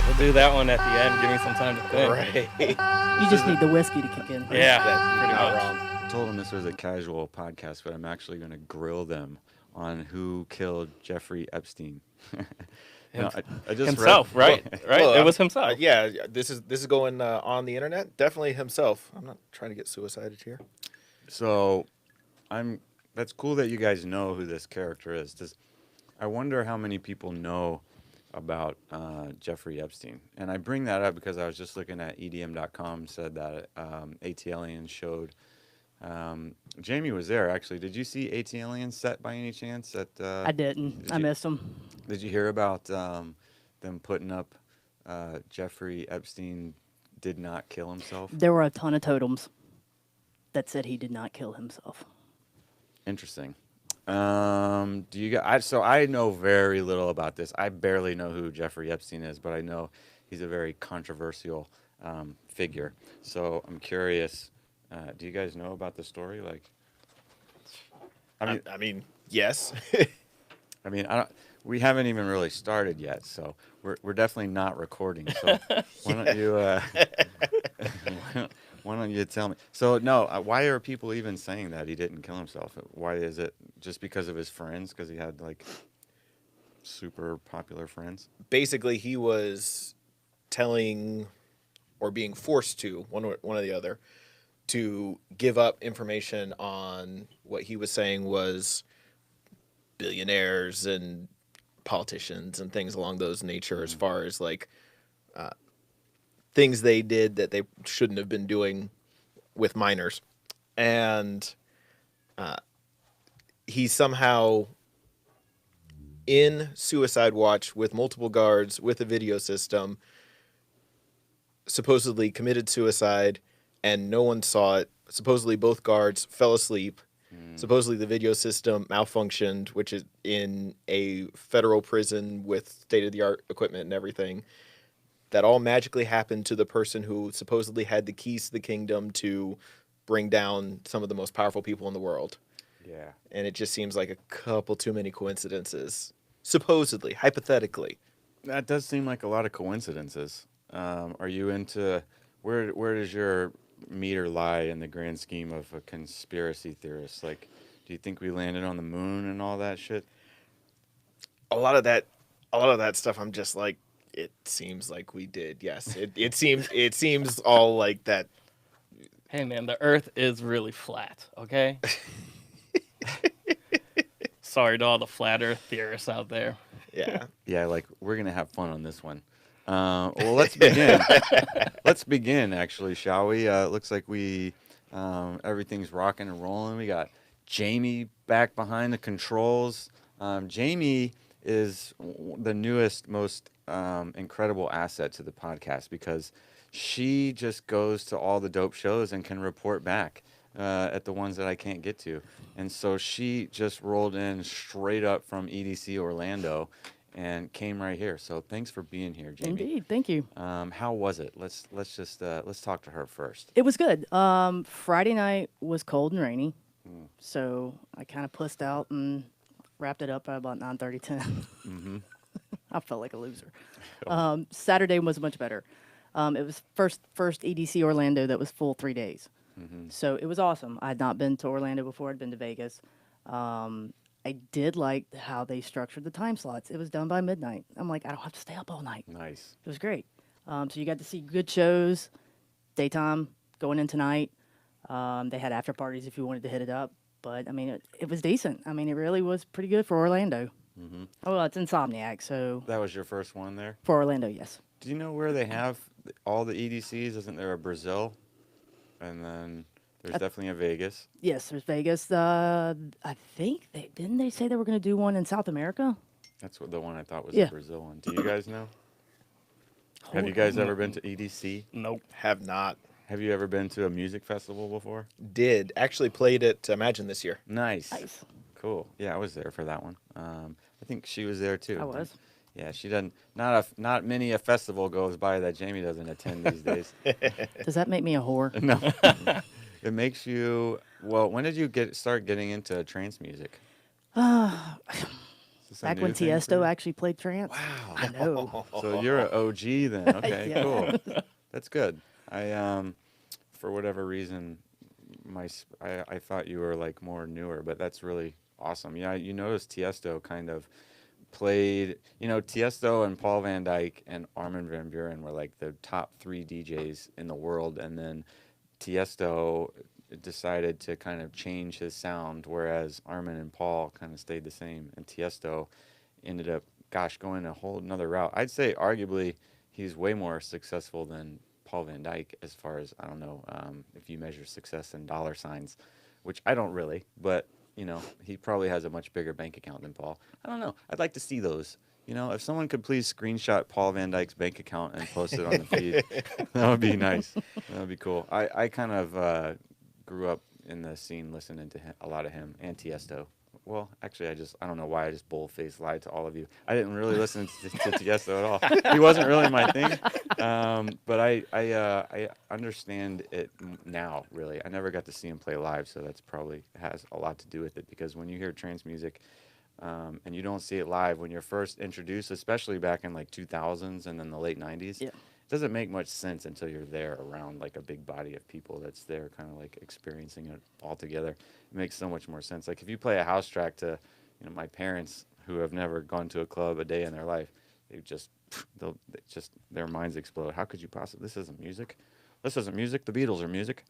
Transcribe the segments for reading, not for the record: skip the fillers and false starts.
We'll do that one at the end. Give me some time to think. Right. You just need the whiskey to kick in. Yeah, That's pretty not much. wrong. I told them this was a casual podcast, but I'm actually going to grill them on who killed Jeffrey Epstein. No, I just Himself, right? Right? Well, It was himself. Yeah, this is going on the internet. Definitely himself. I'm not trying to get suicided here. So, That's cool that you guys know who this character is. I wonder how many people know about Jeffrey Epstein. And I bring that up because I was just looking at EDM.com, said that ATLiens showed. Jamie was there, actually. Did you see ATLiens set by any chance? I didn't. I missed them. Did you hear about them putting up Jeffrey Epstein did not kill himself? There were a ton of totems that said he did not kill himself. Interesting. Do you guys? So I know very little about this. I barely know who Jeffrey Epstein is, but I know he's a very controversial figure. So I'm curious. Do you guys know about the story? Like, I mean, yes. I mean, we haven't even really started yet, so we're definitely not recording. So why don't you why don't you tell me? So no, why are people even saying that he didn't kill himself? Why is it just because of his friends? Because he had like super popular friends. Basically, he was telling or being forced to one or the other to give up information on what he was saying was billionaires and politicians and things along those nature, as far as like things they did that they shouldn't have been doing with minors. And he somehow, in suicide watch with multiple guards with a video system, supposedly committed suicide and no one saw it. Supposedly both guards fell asleep. Supposedly the video system malfunctioned, which is in a federal prison with state-of-the-art equipment and everything. That all magically happened to the person who supposedly had the keys to the kingdom to bring down some of the most powerful people in the world. Yeah. And it just seems like a couple too many coincidences. Supposedly, hypothetically. That does seem like a lot of coincidences. Are you into where does your meter lie in the grand scheme of a conspiracy theorist? Like, do you think we landed on the moon and all that shit? A lot of that stuff, I'm just like, it seems like we did. Yes, it seems all like that. Hey, man, the Earth is really flat, okay? Sorry to all the flat Earth theorists out there. Yeah. Yeah, like, we're going to have fun on this one. Well, let's begin. Let's begin, actually, shall we? Looks like everything's rocking and rolling. We got Jamie back behind the controls. Jamie is the newest, most incredible asset to the podcast because she just goes to all the dope shows and can report back at the ones that I can't get to. And so she just rolled in straight up from EDC Orlando and came right here. So thanks for being here, Jamie. Indeed, thank you. How was it? Let's talk to her first. It was good. Friday night was cold and rainy, so I kind of pussed out and wrapped it up by about 9:30, 10. Mm-hmm. I felt like a loser. Saturday was much better. It was first EDC Orlando that was full 3 days. Mm-hmm. So it was awesome. I had not been to Orlando before. I'd been to Vegas. I did like how they structured the time slots. It was done by midnight. I'm like, I don't have to stay up all night. Nice. It was great. So you got to see good shows, daytime, going in tonight. They had after parties if you wanted to hit it up. But, I mean, it was decent. I mean, it really was pretty good for Orlando. Mm-hmm. Oh, well, it's Insomniac, so. That was your first one there? For Orlando, yes. Do you know where they have all the EDCs? Isn't there a Brazil? And then there's definitely a Vegas. Yes, there's Vegas. I think didn't they say they were going to do one in South America? That's the one I thought was the Brazil one. Do you guys know? Have you guys ever been to EDC? Nope. Have not. Have you ever been to a music festival before? Did. Actually played at Imagine this year. Nice. Nice. Cool. Yeah, I was there for that one. I think she was there too. I was. Yeah, she doesn't. Not many a festival goes by that Jamie doesn't attend these days. Does that make me a whore? No. It makes you. Well, when did you start getting into trance music? Is this a Back new when thing for Tiesto you? actually played trance. Wow. I know. So you're an OG then. Okay, Yeah. cool. That's good. For whatever reason, I thought you were like more newer, but that's really awesome. Yeah, you notice Tiesto kind of played. Tiesto and Paul Van Dyke and Armin van Buuren were like the top 3 DJs in the world, and then Tiesto decided to kind of change his sound, whereas Armin and Paul kind of stayed the same, and Tiesto ended up, going a whole another route. I'd say arguably he's way more successful than Paul Van Dyke as far as, I don't know, if you measure success in dollar signs, which I don't really, but he probably has a much bigger bank account than Paul. I don't know. I'd like to see those. If someone could please screenshot Paul Van Dyke's bank account and post it on the feed, that would be nice. That would be cool. I kind of grew up in the scene listening to a lot of him and Tiesto. Well, actually, I don't know why I just bull-faced lied to all of you. I didn't really listen to Tiesto at all. He wasn't really my thing. But I understand it now, really. I never got to see him play live, so that's probably has a lot to do with it. Because when you hear trance music, and you don't see it live, when you're first introduced, especially back in like 2000s and then the late 90s, Yeah. it doesn't make much sense until you're there around like a big body of people that's there kind of like experiencing it all together. It makes so much more sense. Like if you play a house track to, my parents who have never gone to a club a day in their life, their minds explode. How could you possibly, this isn't music. This isn't music. The Beatles are music.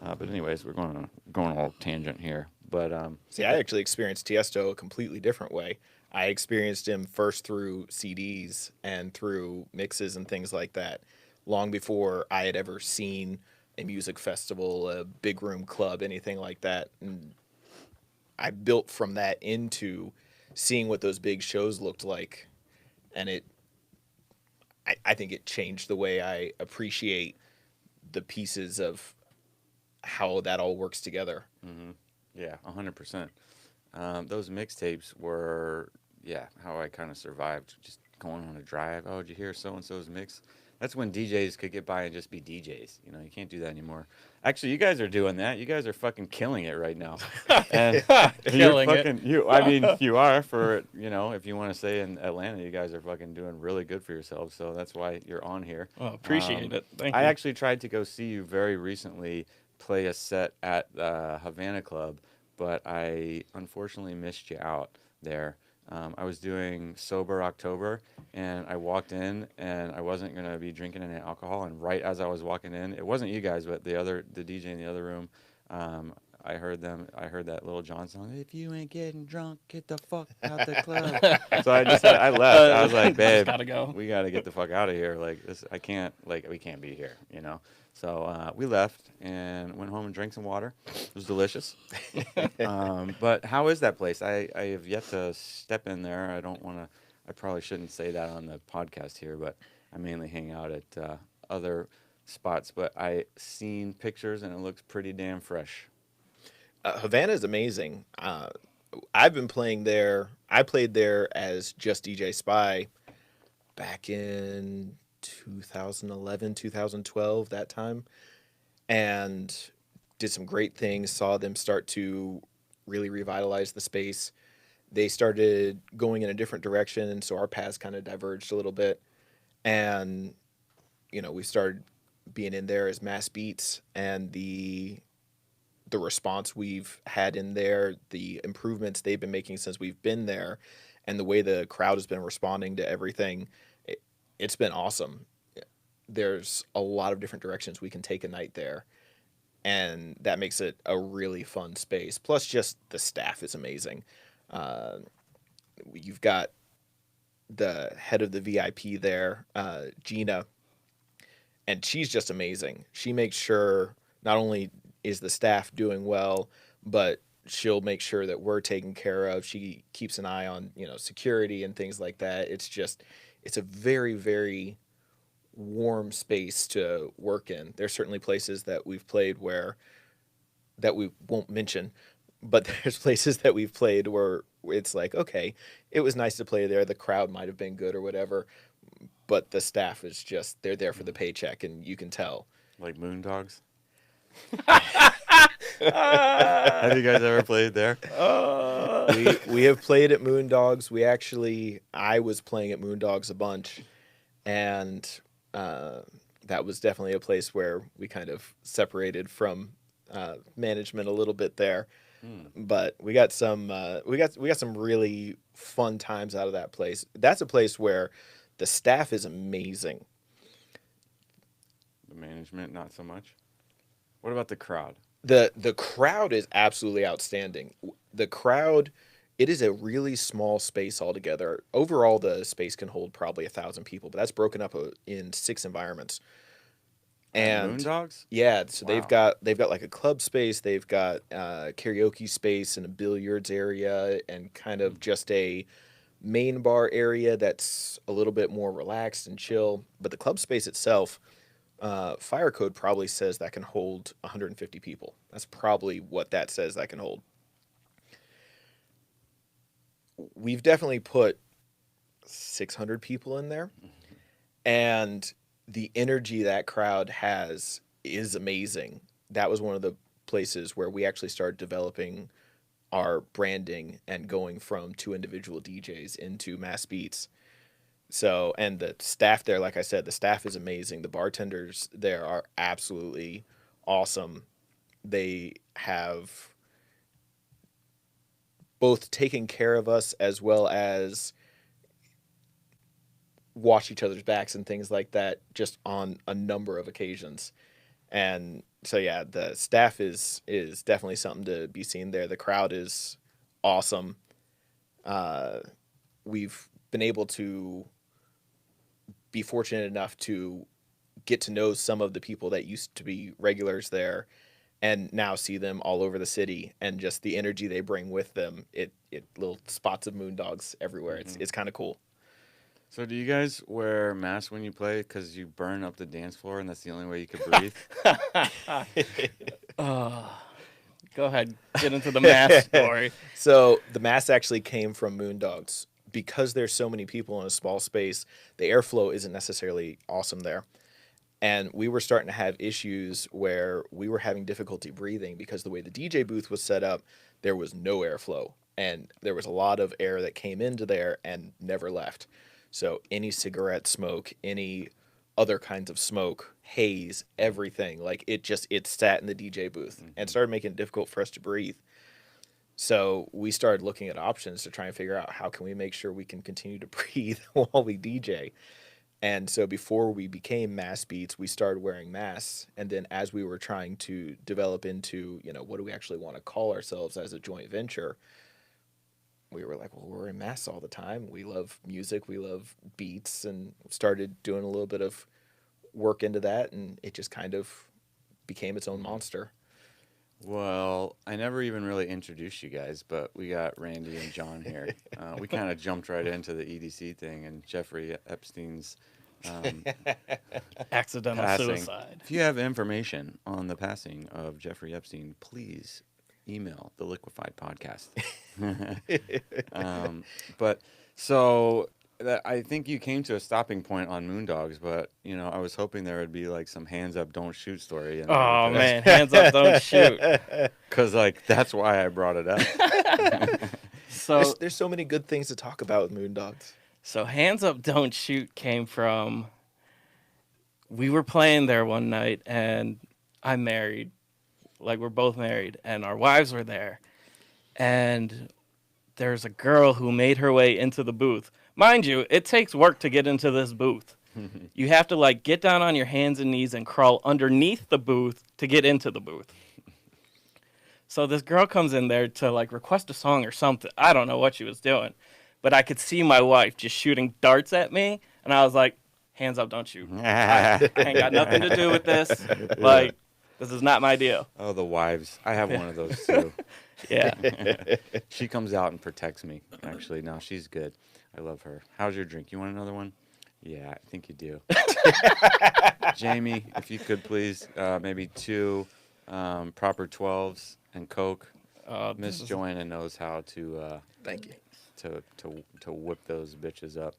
But anyways, we're going all tangent here. But See, I actually experienced Tiesto a completely different way. I experienced him first through CDs and through mixes and things like that, long before I had ever seen a music festival, a big room club, anything like that. And I built from that into seeing what those big shows looked like, and I think it changed the way I appreciate the pieces of how that all works together. Mm-hmm. Yeah, 100%. Those mixtapes were, how I kind of survived. Just going on a drive. Oh, did you hear so-and-so's mix? That's when DJs could get by and just be DJs. You can't do that anymore. Actually, you guys are doing that. You guys are fucking killing it right now. And Killing it. You are for, if you want to say in Atlanta, you guys are fucking doing really good for yourselves. So that's why you're on here. Well, appreciate it. Thank you. I actually tried to go see you very recently play a set at the Havana Club, but I unfortunately missed you out there. I was doing Sober October, and I walked in, and I wasn't going to be drinking any alcohol, and right as I was walking in, it wasn't you guys, but the DJ in the other room, I heard that Little John song, "If you ain't getting drunk, get the fuck out the club." So I left. I was like, "Babe, gotta go. we got to get the fuck out of here. Like this, we can't be here, So we left and went home and drank some water. It was delicious. But how is that place? I have yet to step in there. I probably shouldn't say that on the podcast here, but I mainly hang out at other spots. But I seen pictures and it looks pretty damn fresh. Havana is amazing. I've been playing there. I played there as just DJ Spy back in 2011, 2012, that time, and did some great things. Saw them start to really revitalize the space. They started going in a different direction, and so our paths kind of diverged a little bit. And we started being in there as Masked Beatz, and the response we've had in there, the improvements they've been making since we've been there, and the way the crowd has been responding to everything, it's been awesome. There's a lot of different directions we can take a night there, and that makes it a really fun space. Plus, just the staff is amazing. You've got the head of the VIP there, Gina, and she's just amazing. She makes sure not only is the staff doing well, but she'll make sure that we're taken care of. She keeps an eye on, security and things like that. It's a very, very warm space to work in. There's certainly places that we've played that we won't mention, but there's places that we've played where it's like, okay, it was nice to play there. The crowd might have been good or whatever, but the staff is they're there for the paycheck, and you can tell. Like Moondogs? Have you guys ever played there? We have played at Moondogs. I was playing at Moondogs a bunch, and that was definitely a place where we kind of separated from management a little bit there. But we got some really fun times out of that place. That's a place where the staff is amazing. The management, not so much. What about the crowd? The crowd is absolutely outstanding. The crowd, it is a really small space altogether. Overall, the space can hold probably 1,000 people, but that's broken up in 6 environments. And Moondogs? yeah, so Wow. they've got like a club space, they've got karaoke space and a billiards area, and kind of just a main bar area that's a little bit more relaxed and chill. But the club space itself, fire code probably says that can hold 150 people. That's probably what that says that can hold. We've definitely put 600 people in there, and the energy that crowd has is amazing. That was one of the places where we actually started developing our branding and going from 2 individual DJs into Masked Beatz. So, and the staff there, like I said, the staff is amazing. The bartenders there are absolutely awesome. They have both taken care of us as well as watch each other's backs and things like that just on a number of occasions. And so yeah, the staff is definitely something to be seen there. The crowd is awesome. We've been able to be fortunate enough to get to know some of the people that used to be regulars there and now see them all over the city, and just the energy they bring with them. It little spots of Moondogs everywhere. It's kind of cool. So do you guys wear masks when you play because you burn up the dance floor and that's the only way you could breathe? Go ahead, get into the mask story. So the mass actually came from Moondogs. Because there's so many people in a small space, the airflow isn't necessarily awesome there. And we were starting to have issues where we were having difficulty breathing because the way the DJ booth was set up, there was no airflow. And there was a lot of air that came into there and never left. So any cigarette smoke, any other kinds of smoke, haze, everything, like it sat in the DJ booth and started making it difficult for us to breathe. So we started looking at options to try and figure out how can we make sure we can continue to breathe while we DJ. And so before we became Masked Beatz, we started wearing masks. And then as we were trying to develop into, what do we actually want to call ourselves as a joint venture, we were like, well, we're in masks all the time. We love music. We love beats, and started doing a little bit of work into that. And it just kind of became its own monster. Well, I never even really introduced you guys, but we got Randy and John here. We kind of jumped right into the EDC thing and Jeffrey Epstein's Accidental passing. suicide. If you have information on the passing of Jeffrey Epstein, please email the Liquefied Podcast. But so I think you came to a stopping point on Moondogs, but I was hoping there would be like some hands up, don't shoot story. Oh man, hands up, don't shoot. Because that's why I brought it up. So There's so many good things to talk about with Moondogs. So hands up, don't shoot came from, we were playing there one night and I'm married, like we're both married, and our wives were there. And there's a girl who made her way into the booth. Mind you, it takes work to get into this booth. You have to get down on your hands and knees and crawl underneath the booth to get into the booth. So this girl comes in there to request a song or something. I don't know what she was doing. But I could see my wife just shooting darts at me. And I was like, hands up, don't shoot. I ain't got nothing to do with this. This is not my deal. Oh, the wives. I have one of those too. Yeah. She comes out and protects me. Actually, no, she's good. I love her. How's your drink? You want another one? Yeah, I think you do. Jamie, if you could please, maybe 2 proper 12s and Coke. Miss Joanna knows how to. Thank you. To whip those bitches up.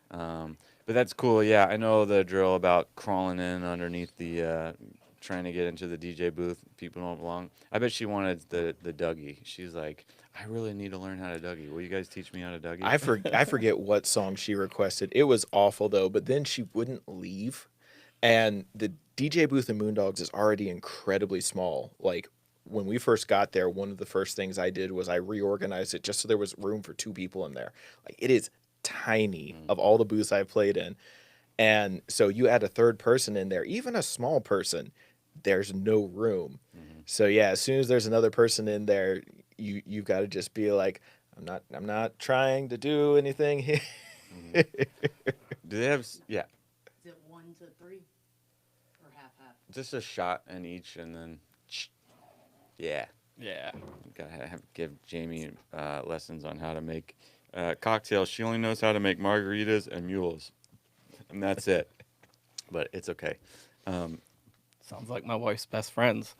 But that's cool. Yeah, I know the drill about crawling in underneath the trying to get into the DJ booth. People don't belong. I bet she wanted the Dougie. She's like, I really need to learn how to Dougie. Will you guys teach me how to Dougie? I forget what song she requested. It was awful though, but then she wouldn't leave. And the DJ booth in Moondogs is already incredibly small. Like when we first got there, one of the first things I did was I reorganized it just so there was room for 2 people in there. Like it is tiny of all the booths I've played in. And so you add a third person in there, even a small person, there's no room. So yeah, as soon as there's another person in there, you've got to just be like, I'm not trying to do anything here. Do they have? Yeah, Is it 1 to 3 or half? just a shot in each, and then, yeah. Yeah. Gotta give Jamie lessons on how to make cocktails. She only knows how to make margaritas and mules, and that's it. But it's okay. Sounds like my wife's best friends.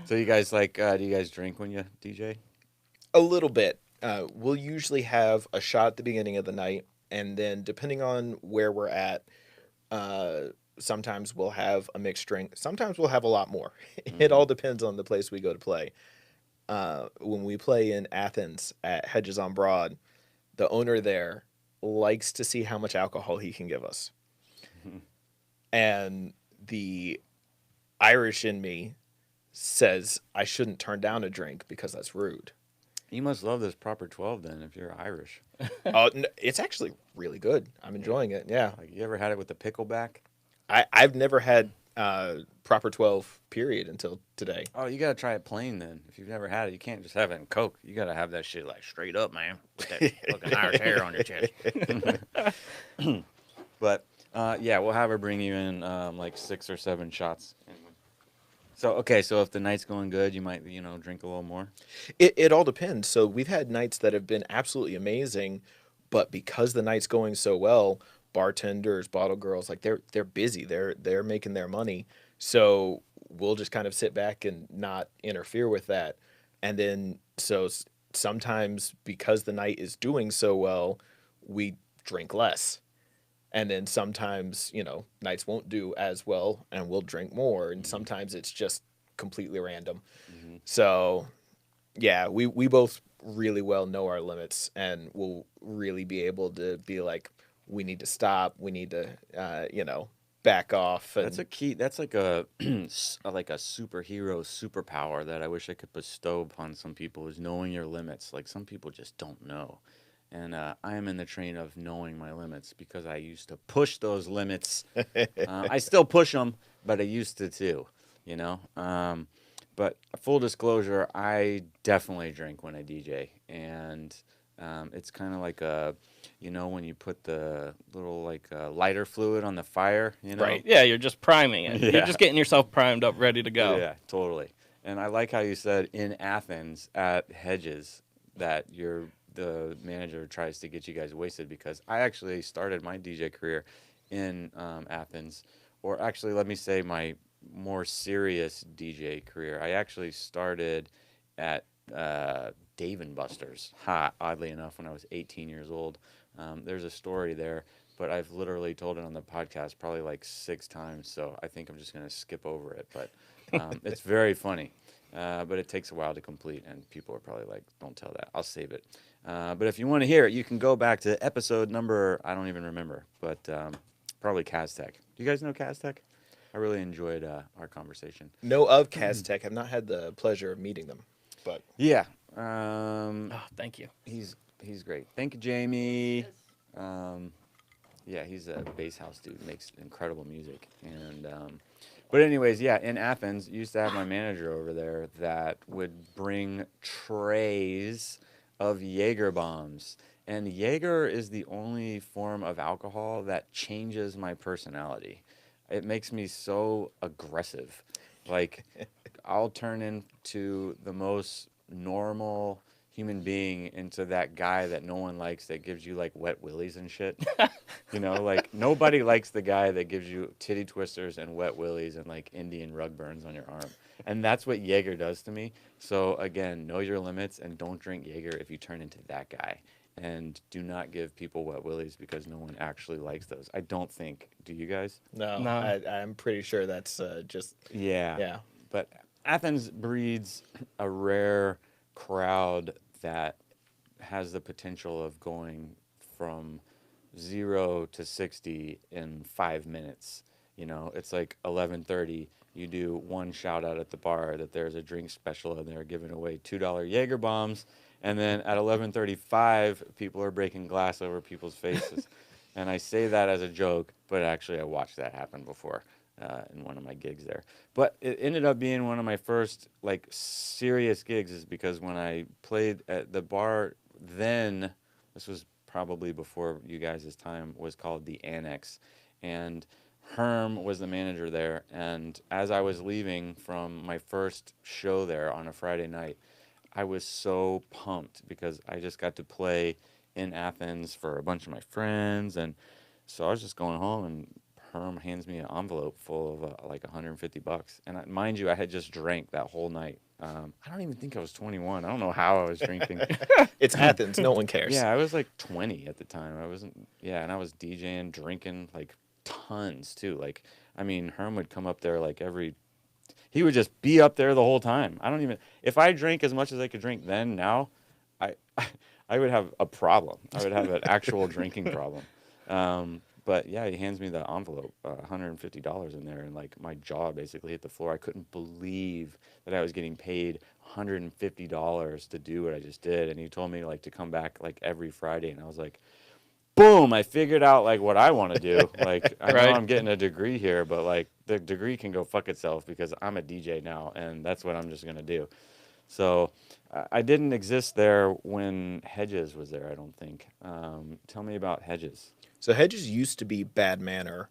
So you guys like? Do you guys drink when you DJ? A little bit. We'll usually have a shot at the beginning of the night, and then depending on where we're at, sometimes we'll have a mixed drink. Sometimes we'll have a lot more. It all depends on the place we go to play. When we play in Athens at Hedges on Broad, the owner there likes to see how much alcohol he can give us. And the Irish in me says I shouldn't turn down a drink because that's rude. You must love this proper 12 then, if you're Irish. It's actually really good. I'm enjoying it. Yeah. Like, you ever had it with the pickleback? I've never had proper 12 period until today. Oh, you gotta try it plain then. If you've never had it, you can't just have it in Coke. You gotta have that shit like straight up, man, with that fucking Irish hair on your chest. But yeah, we'll have her bring you in like 6 or 7 shots. So okay, so if the night's going good, you might drink a little more. It all depends. So we've had nights that have been absolutely amazing, but because the night's going so well, bartenders, bottle girls, like they're busy. They're making their money. So we'll just kind of sit back and not interfere with that. And then so sometimes because the night is doing so well, we drink less. And then sometimes, nights won't do as well and we'll drink more. And sometimes it's just completely random. So, yeah, we both really well know our limits and we'll really be able to be like, we need to stop. We need to, back off. And That's a key. That's like a like a superhero superpower that I wish I could bestow upon some people is knowing your limits. Like some people just don't know. And I am in the train of knowing my limits because I used to push those limits. I still push them, but I used to too, But full disclosure, I definitely drink when I DJ. And it's kind of like when you put the little lighter fluid on the fire, Right. Yeah, you're just priming it. Yeah. You're just getting yourself primed up, ready to go. Yeah, totally. And I like how you said in Athens at Hedges that the manager tries to get you guys wasted because I actually started my DJ career in Athens, or actually let me say my more serious DJ career. I actually started at Dave & Buster's, oddly enough, when I was 18 years old. There's a story there, but I've literally told it on the podcast probably like 6 times, so I think I'm just going to skip over it. But it's very funny, but it takes a while to complete, and people are probably like, don't tell that. I'll save it. But if you want to hear it, you can go back to episode number, I don't even remember, but probably Kaztech. Do you guys know Kaztech? I really enjoyed our conversation. know of Kaztech. I've not had the pleasure of meeting them, but Yeah. Thank you. He's great. Thank you, Jamie. Yeah, he's a bass house dude. Makes incredible music. And but anyways, yeah, in Athens, used to have my manager over there that would bring trays of Jaeger bombs. And Jaeger is the only form of alcohol that changes my personality. It makes me so aggressive. Like, I'll turn into the most normal human being into that guy that no one likes that gives you, like, wet willies and shit. Like, nobody likes the guy that gives you titty twisters and wet willies and, like, Indian rug burns on your arm. And that's what Jaeger does to me. So, again, know your limits and don't drink Jaeger if you turn into that guy. and do not give people wet willies because no one actually likes those. I don't think. Do you guys? No, No. I'm pretty sure that's just Yeah. yeah. But Athens breeds a rare crowd that has the potential of going from 0 to 60 in 5 minutes. You know, it's like 11:30. You do one shout out at the bar that there's a drink special and they're giving away $2 Jaeger bombs, and then at 11:35, people are breaking glass over people's faces. And I say that as a joke, but actually I watched that happen before in one of my gigs there. But it ended up being one of my first like serious gigs, is because when I played at the bar then, this was probably before you guys' time, was called the Annex, and Herm was the manager there. And as I was leaving from my first show there on a Friday night, I was so pumped because I just got to play in Athens for a bunch of my friends. And so I was just going home, and Herm hands me an envelope full of like $150. And mind you, I had just drank that whole night. I don't even think I was 21. I don't know how I was drinking. It's Athens. No one cares. Yeah, I was like 20 at the time. I wasn't, yeah, and I was DJing, drinking like tons too. Like, I mean, Herm would come up there like he would just be up there the whole time. I don't even, if I drank as much as I could drink then, now, I, I would have a problem. I would have an actual drinking problem. But yeah, he hands me the envelope, $150 in there, and like my jaw basically hit the floor. I couldn't believe that I was getting paid $150 to do what I just did. And he told me like to come back like every Friday, and I was like, boom, I figured out like what I want to do. Like I know Right. I'm getting a degree here, but like the degree can go fuck itself because I'm a DJ now, and that's what I'm just gonna do. So I didn't exist there when Hedges was there, I don't think. Tell me about Hedges. So Hedges used to be Bad Manor,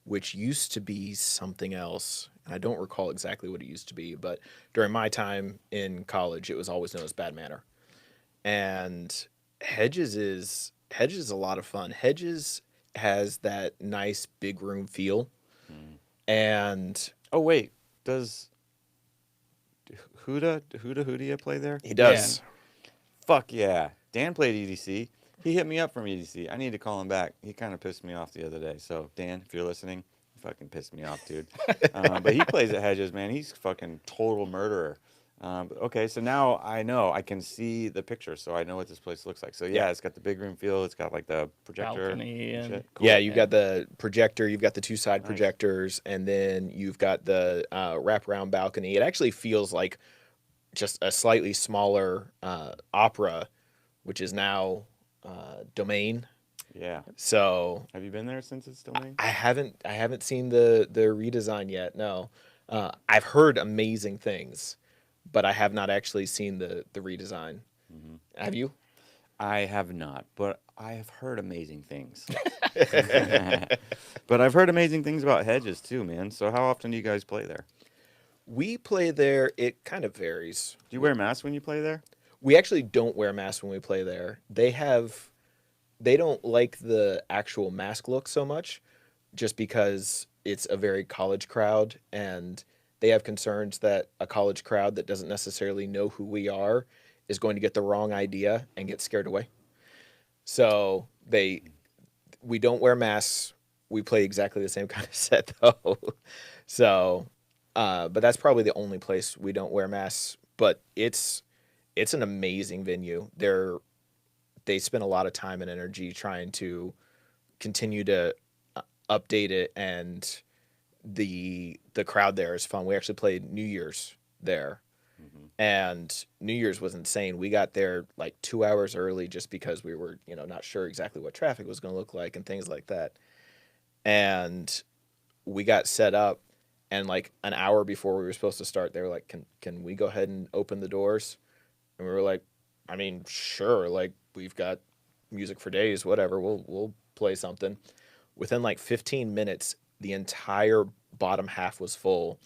which used to be something else. And I don't recall exactly what it used to be, but during my time in college, it was always known as Bad Manor. And Hedges is a lot of fun. Hedges has that nice big room feel. And Oh wait, does Huda play there? he does. Fuck yeah. Dan played EDC. He hit me up from EDC. I need to call him back. He kind of pissed me off the other day. So, Dan, if you're listening, you fucking pissed me off, dude. But he plays at Hedges, man. He's fucking total murderer. Okay, so now I know. I can see the picture, so I know what this place looks like. So, yeah, it's got the big room feel. It's got, like, the projector. Balcony and shit. Cool. Yeah, you've got the projector, you've got the two side projectors, and then you've got the wraparound balcony. It actually feels like just a slightly smaller opera, which is now Domain. Yeah. So Have you been there since it's Domain? I haven't seen the redesign yet. No, I've heard amazing things, but I have not actually seen the redesign. Have you? I have not, but I have heard amazing things. But I've heard amazing things about Hedges too, man. So how often do you guys play there? We play there. It kind of varies. Do you wear masks when you play there? We actually don't wear masks when we play there. They don't like the actual mask look so much, just because it's a very college crowd, and they have concerns that a college crowd that doesn't necessarily know who we are is going to get the wrong idea and get scared away. So we don't wear masks. We play exactly the same kind of set though. So, but that's probably the only place we don't wear masks. But it's an amazing venue. They spend a lot of time and energy trying to continue to update it, and the crowd there is fun. We actually played New Year's there, and New Year's was insane. We got there like 2 hours early just because we were, not sure exactly what traffic was going to look like and things like that. And we got set up, and like an hour before we were supposed to start, they were like, "Can we go ahead and open the doors?" And we were like, "I mean, sure. Like, we've got music for days. Whatever. We'll play something." Within like 15 minutes, the entire bottom half was full,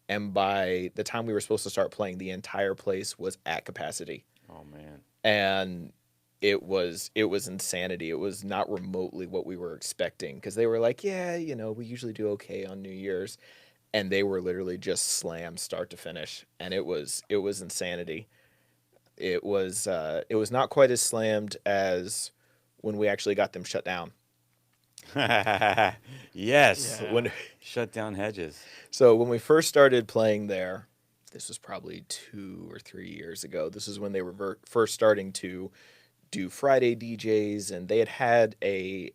and by the time we were supposed to start playing, the entire place was at capacity. Oh man. And it was insanity. It was not remotely what we were expecting, because they were like, "Yeah, we usually do okay on New Year's," and they were literally just slammed start to finish, and it was insanity. it was not quite as slammed as when we actually got them shut down. Yes. Yeah. When Shut down hedges. So when we first started playing there, this was probably 2 or 3 years ago. This is when they were first starting to do Friday DJs, and they had a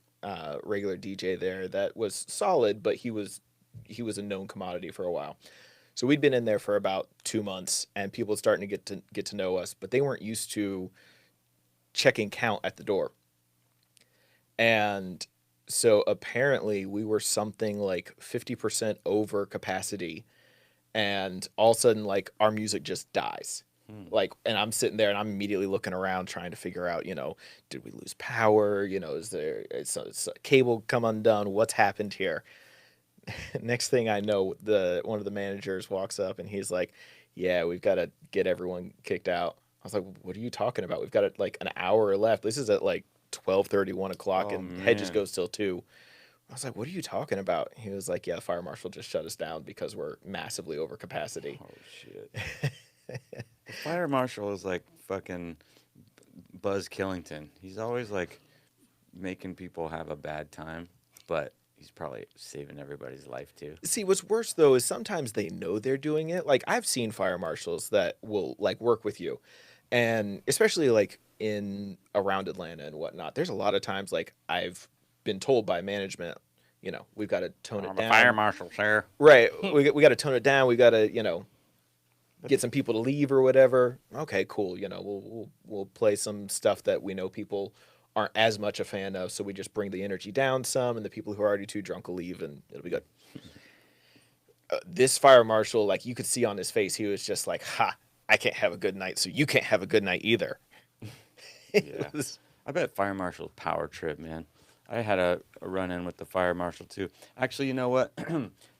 regular DJ there that was solid, but he was a known commodity for a while. So we'd been in there for about 2 months, and people were starting to get to know us, but they weren't used to checking count at the door. And so apparently we were something like 50% over capacity, and all of a sudden, like, our music just dies. Like, and I'm sitting there and I'm immediately looking around trying to figure out, did we lose power? Is a cable come undone? What's happened here? Next thing I know, one of the managers walks up and he's like, "Yeah, we've got to get everyone kicked out." I was like, "What are you talking about? We've got like an hour left. This is at like 12:30, 1 o'clock, Oh, and hedges man. goes till 2." I was like, "What are you talking about?" He was like, "Yeah, the fire marshal just shut us down because we're massively over capacity." Oh shit. The fire marshal is like fucking Buzz Killington. He's always like making people have a bad time, but he's probably saving everybody's life too. See, what's worse though is sometimes they know they're doing it. Like, I've seen fire marshals that will like work with you, and especially like in around Atlanta and whatnot. There's a lot of times like I've been told by management, we've got to tone it down. Fire marshal, sir. Right. We got to tone it down. We got to, get some people to leave or whatever. Okay, cool. We'll play some stuff that we know people aren't as much a fan of, so we just bring the energy down some, and the people who are already too drunk will leave, and it'll be good. This fire marshal, like, you could see on his face, he was just like, "Ha, I can't have a good night, so you can't have a good night either." Yeah. I bet fire marshal's power trip, man. I had a run-in with the fire marshal too. Actually, you know what?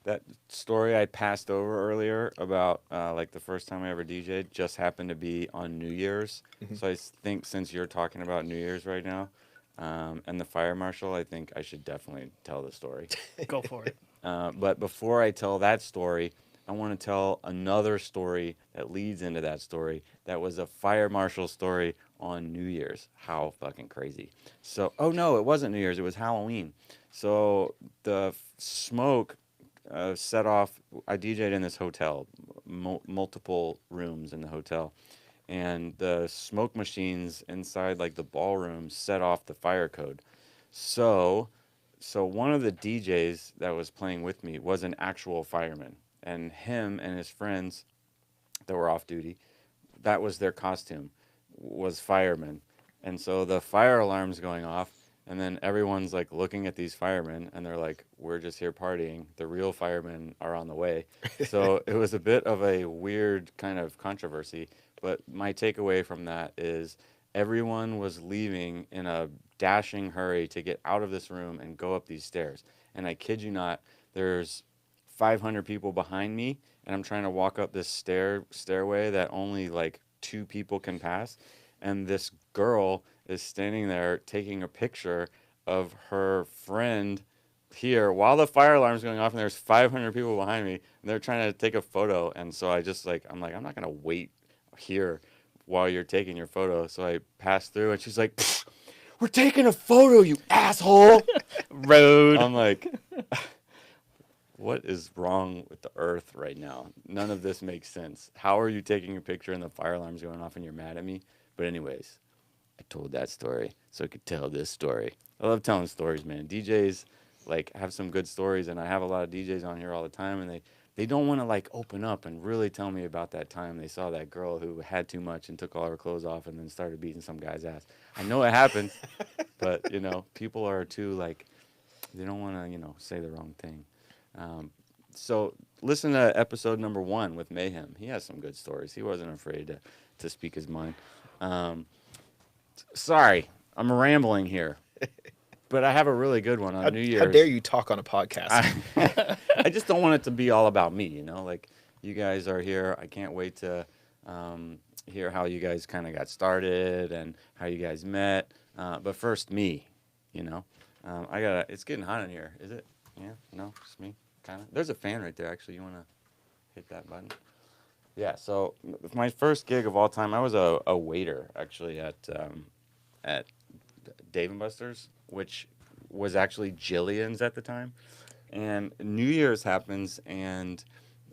That story I passed over earlier about like the first time I ever DJ'd just happened to be on New Year's. So I think since you're talking about New Year's right now, and the fire marshal, I think I should definitely tell the story. Go for it. But before I tell that story, I want to tell another story that leads into that story. That was a fire marshal story on New Year's. How fucking crazy. So, oh no, it wasn't New Year's. It was Halloween. So the smoke set off. I DJ'd in this hotel, multiple rooms in the hotel. And the smoke machines inside like the ballroom set off the fire code. So one of the DJs that was playing with me was an actual fireman, and him and his friends that were off duty, that was their costume, was firemen. And so the fire alarm's going off, and then everyone's like looking at these firemen, and they're like, "We're just here partying. The real firemen are on the way." So it was a bit of a weird kind of controversy, but my takeaway from that is everyone was leaving in a dashing hurry to get out of this room and go up these stairs. And I kid you not, there's 500 people behind me, and I'm trying to walk up this stairway that only like 2 people can pass. And this girl is standing there taking a picture of her friend here while the fire alarm's going off, and there's 500 people behind me, and they're trying to take a photo. And so I'm like, I'm not going to wait here while you're taking your photo. So I passed through, and she's like, "We're taking a photo, you asshole." Road. I'm like, what is wrong with the earth right now? None of this makes sense. How are you taking a picture and the fire alarm's going off and you're mad at me? But anyways, I told that story so I could tell this story. I love telling stories, man. DJs like have some good stories, and I have a lot of DJs on here all the time, and they don't want to like open up and really tell me about that time they saw that girl who had too much and took all her clothes off and then started beating some guy's ass. I know it happened, but people are too like, they don't want to say the wrong thing. So listen to episode number 1 with Mayhem. He has some good stories. He wasn't afraid to speak his mind. Sorry, I'm rambling here, but I have a really good one on New Year's. How dare you talk on a podcast? I just don't want it to be all about me, like you guys are here. I can't wait to hear how you guys kind of got started and how you guys met. But first, me, it's getting hot in here. Is it? Yeah, no, just me, kind of. There's a fan right there, actually. You want to hit that button? Yeah, so my first gig of all time, I was a waiter actually at Dave and Buster's, which was actually Jillian's at the time. And New Year's happens, and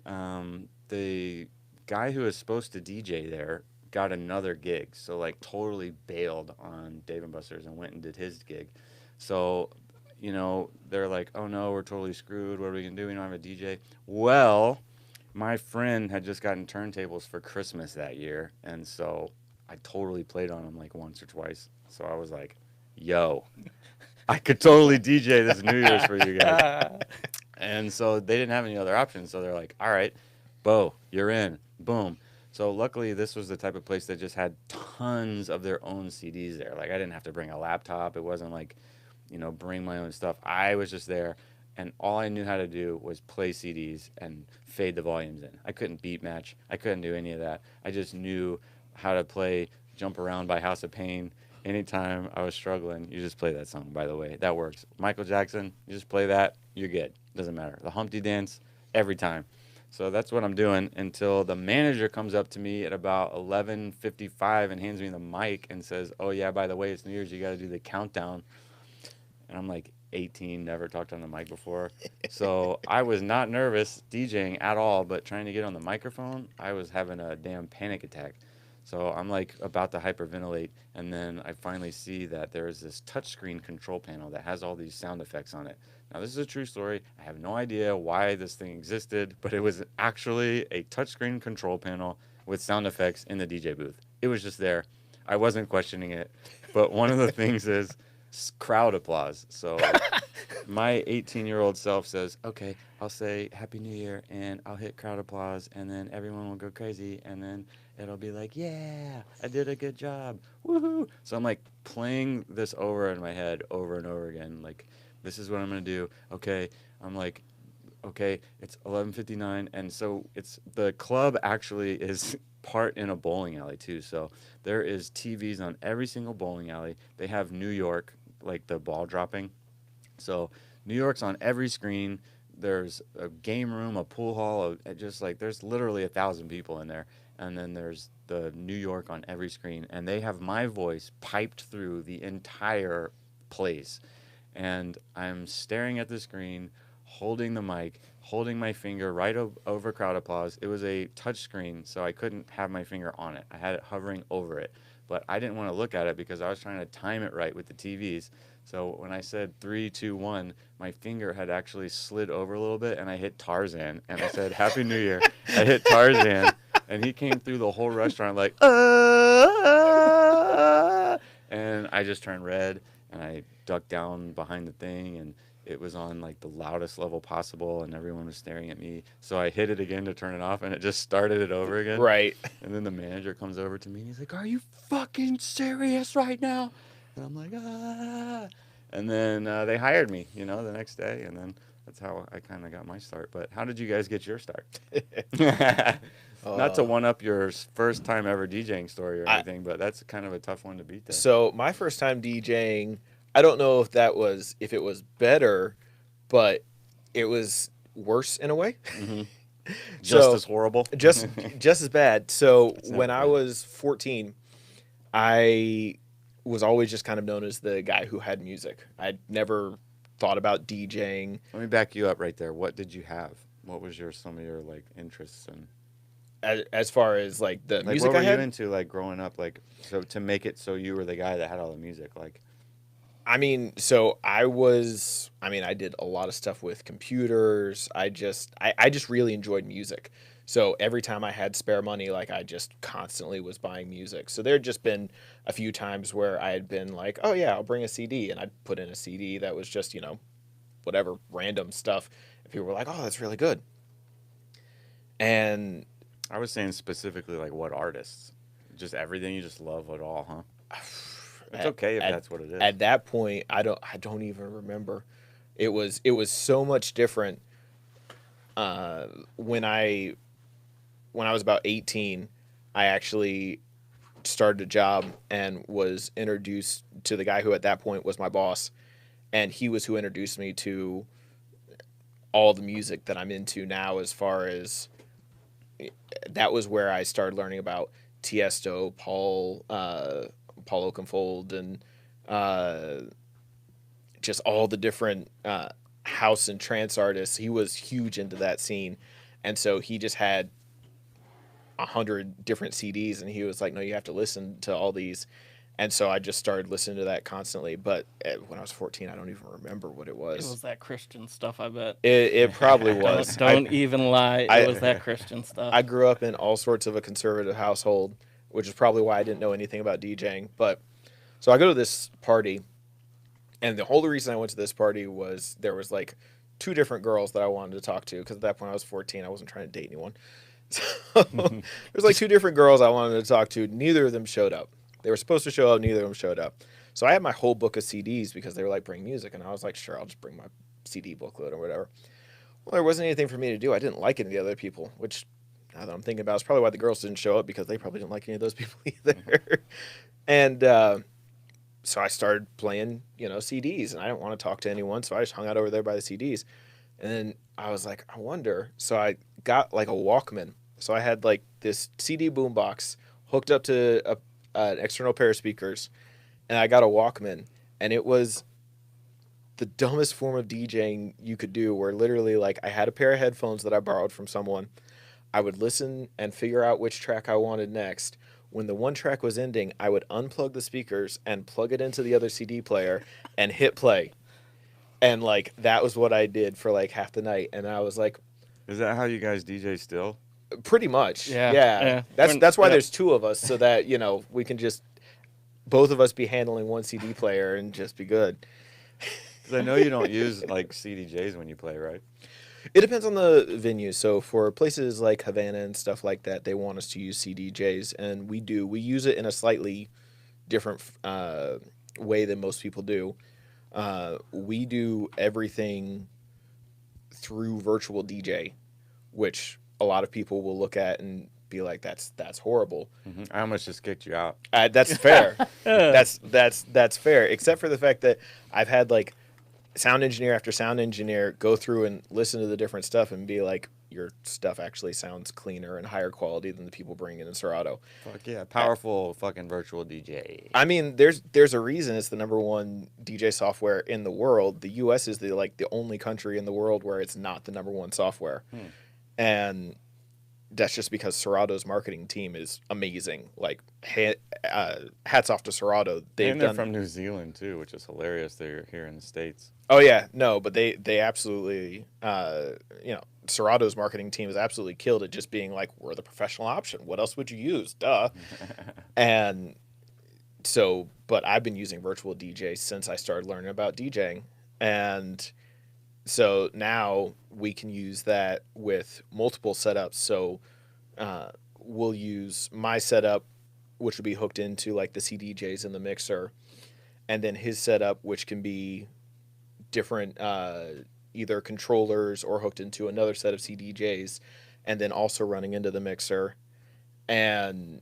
the guy who was supposed to DJ there got another gig, so like totally bailed on Dave and Buster's and went and did his gig. So, they're like, "Oh no, we're totally screwed. What are we gonna do? We don't have a DJ." Well, my friend had just gotten turntables for Christmas that year, and so I totally played on them like once or twice. So I was like, "Yo, I could totally DJ this New Year's for you guys." And so they didn't have any other options. So they're like, "All right, Bo, you're in." Boom. So luckily, this was the type of place that just had tons of their own CDs there. Like I didn't have to bring a laptop. It wasn't like, bring my own stuff. I was just there, and all I knew how to do was play CDs and fade the volumes in. I couldn't beat match. I couldn't do any of that. I just knew how to play Jump Around by House of Pain. Anytime I was struggling, you just play that song, by the way. That works. Michael Jackson, you just play that, you're good. Doesn't matter. The Humpty Dance, every time. So that's what I'm doing until the manager comes up to me at about 11:55 and hands me the mic and says, "Oh, yeah, by the way, it's New Year's. You got to do the countdown." And I'm like 18, never talked on the mic before. So I was not nervous DJing at all, but trying to get on the microphone, I was having a damn panic attack. So I'm like about to hyperventilate, and then I finally see that there is this touchscreen control panel that has all these sound effects on it. Now, this is a true story. I have no idea why this thing existed, but it was actually a touchscreen control panel with sound effects in the DJ booth. It was just there. I wasn't questioning it. But one of the things is crowd applause. So my 18-year-old self says, "Okay, I'll say Happy New Year, and I'll hit crowd applause, and then everyone will go crazy, and then it'll be like, yeah, I did a good job. Woohoo." So I'm like playing this over in my head over and over again. Like, this is what I'm going to do. Okay. I'm like, okay, it's 11:59. And so the club actually is part in a bowling alley too. So there is TVs on every single bowling alley. They have New York, like the ball dropping. So New York's on every screen. There's a game room, a pool hall, just like there's literally 1,000 people in there. And then there's the New York on every screen. And they have my voice piped through the entire place. And I'm staring at the screen, holding the mic, holding my finger right over crowd applause. It was a touch screen, so I couldn't have my finger on it. I had it hovering over it. But I didn't want to look at it because I was trying to time it right with the TVs. So when I said 3, 2, 1, my finger had actually slid over a little bit, and I hit Tarzan. And I said, "Happy New Year." I hit Tarzan, and he came through the whole restaurant like, and I just turned red, and I ducked down behind the thing, and it was on like the loudest level possible, and everyone was staring at me. So I hit it again to turn it off, and it just started it over again. Right. And then the manager comes over to me, and he's like, "Are you fucking serious right now?" And I'm like, "Ah." And then they hired me, the next day, and then that's how I kind of got my start. But how did you guys get your start? Not to one-up your first time ever DJing story or anything, but that's kind of a tough one to beat there. So my first time DJing, I don't know if it was better, but it was worse in a way. Mm-hmm. Just as horrible? Just as bad. So when I was 14, I was always just kind of known as the guy who had music. I'd never thought about DJing. Let me back you up right there. What did you have? What was some of your like interests and as far as like the music what were I had? you into like growing up, like so to make it so you were the guy that had all the music, like? I did a lot of stuff with computers. I just really enjoyed music. So every time I had spare money, like I just constantly was buying music. So there had just been a few times where I had been like, "Oh yeah, I'll bring a CD," and I'd put in a CD that was just, whatever random stuff. And people were like, "Oh, that's really good." And I was saying specifically like what artists? Just everything, you just love it all, huh? It's okay if that's what it is. At that point, I don't even remember. It was so much different. When I was about 18, I actually started a job and was introduced to the guy who at that point was my boss, and he was who introduced me to all the music that I'm into now, as far as that was where I started learning about Tiesto, Paul Oakenfold, and just all the different house and trance artists. He was huge into that scene, and so he just had 100 different CDs, and he was like, "No, you have to listen to all these." And so I just started listening to that constantly. But when I was 14, I don't even remember what it was. It was that Christian stuff, I bet. It probably was. Don't even lie. It was that Christian stuff. I grew up in all sorts of a conservative household, which is probably why I didn't know anything about DJing. But so I go to this party, and the whole reason I went to this party was there was like 2 different girls that I wanted to talk to, because at that point I was 14. I wasn't trying to date anyone. So there's like 2 different girls I wanted to talk to. Neither of them showed up. They were supposed to show up. Neither of them showed up. So I had my whole book of CDs because they were like, bring music. And I was like, sure, I'll just bring my CD booklet or whatever. Well, there wasn't anything for me to do. I didn't like any of the other people, which now that I'm thinking about it, is probably why the girls didn't show up, because they probably didn't like any of those people either. And so I started playing, CDs, and I didn't want to talk to anyone. So I just hung out over there by the CDs. And then I was like, I wonder. So I got like a Walkman. So I had like this CD boombox hooked up to an external pair of speakers, and I got a Walkman, and it was the dumbest form of DJing you could do, where literally like I had a pair of headphones that I borrowed from someone. I would listen and figure out which track I wanted next. When the one track was ending, I would unplug the speakers and plug it into the other CD player and hit play. And like that was what I did for like half the night. And I was like, Is that how you guys DJ still? pretty much. Yeah. Yeah. That's why there's 2 of us, so that, we can just both of us be handling one CD player and just be good. Because I know you don't use like CDJs when you play, right? It depends on the venue. So for places like Havana and stuff like that, they want us to use CDJs, and we do. We use it in a slightly different way than most people do. We do everything through virtual DJ, which a lot of people will look at and be like, "That's horrible." Mm-hmm. I almost just kicked you out. That's fair. That's fair. Except for the fact that I've had like sound engineer after sound engineer go through and listen to the different stuff and be like, your stuff actually sounds cleaner and higher quality than the people bringing in Serato. Fuck yeah, powerful fucking virtual DJ. I mean, there's a reason it's the #1 DJ software in the world. The U.S. is the only country in the world where it's not the #1 software, and that's just because Serato's marketing team is amazing. Like, hats off to Serato. They're from New Zealand too, which is hilarious. They're here in the States. Oh yeah, no, but they absolutely, Serato's marketing team has absolutely killed it, just being like, we're the professional option. What else would you use? Duh. And so, but I've been using virtual DJ since I started learning about DJing. And so now we can use that with multiple setups. So we'll use my setup, which will be hooked into like the CDJs in the mixer, and then his setup, which can be different either controllers or hooked into another set of CDJs, and then also running into the mixer. And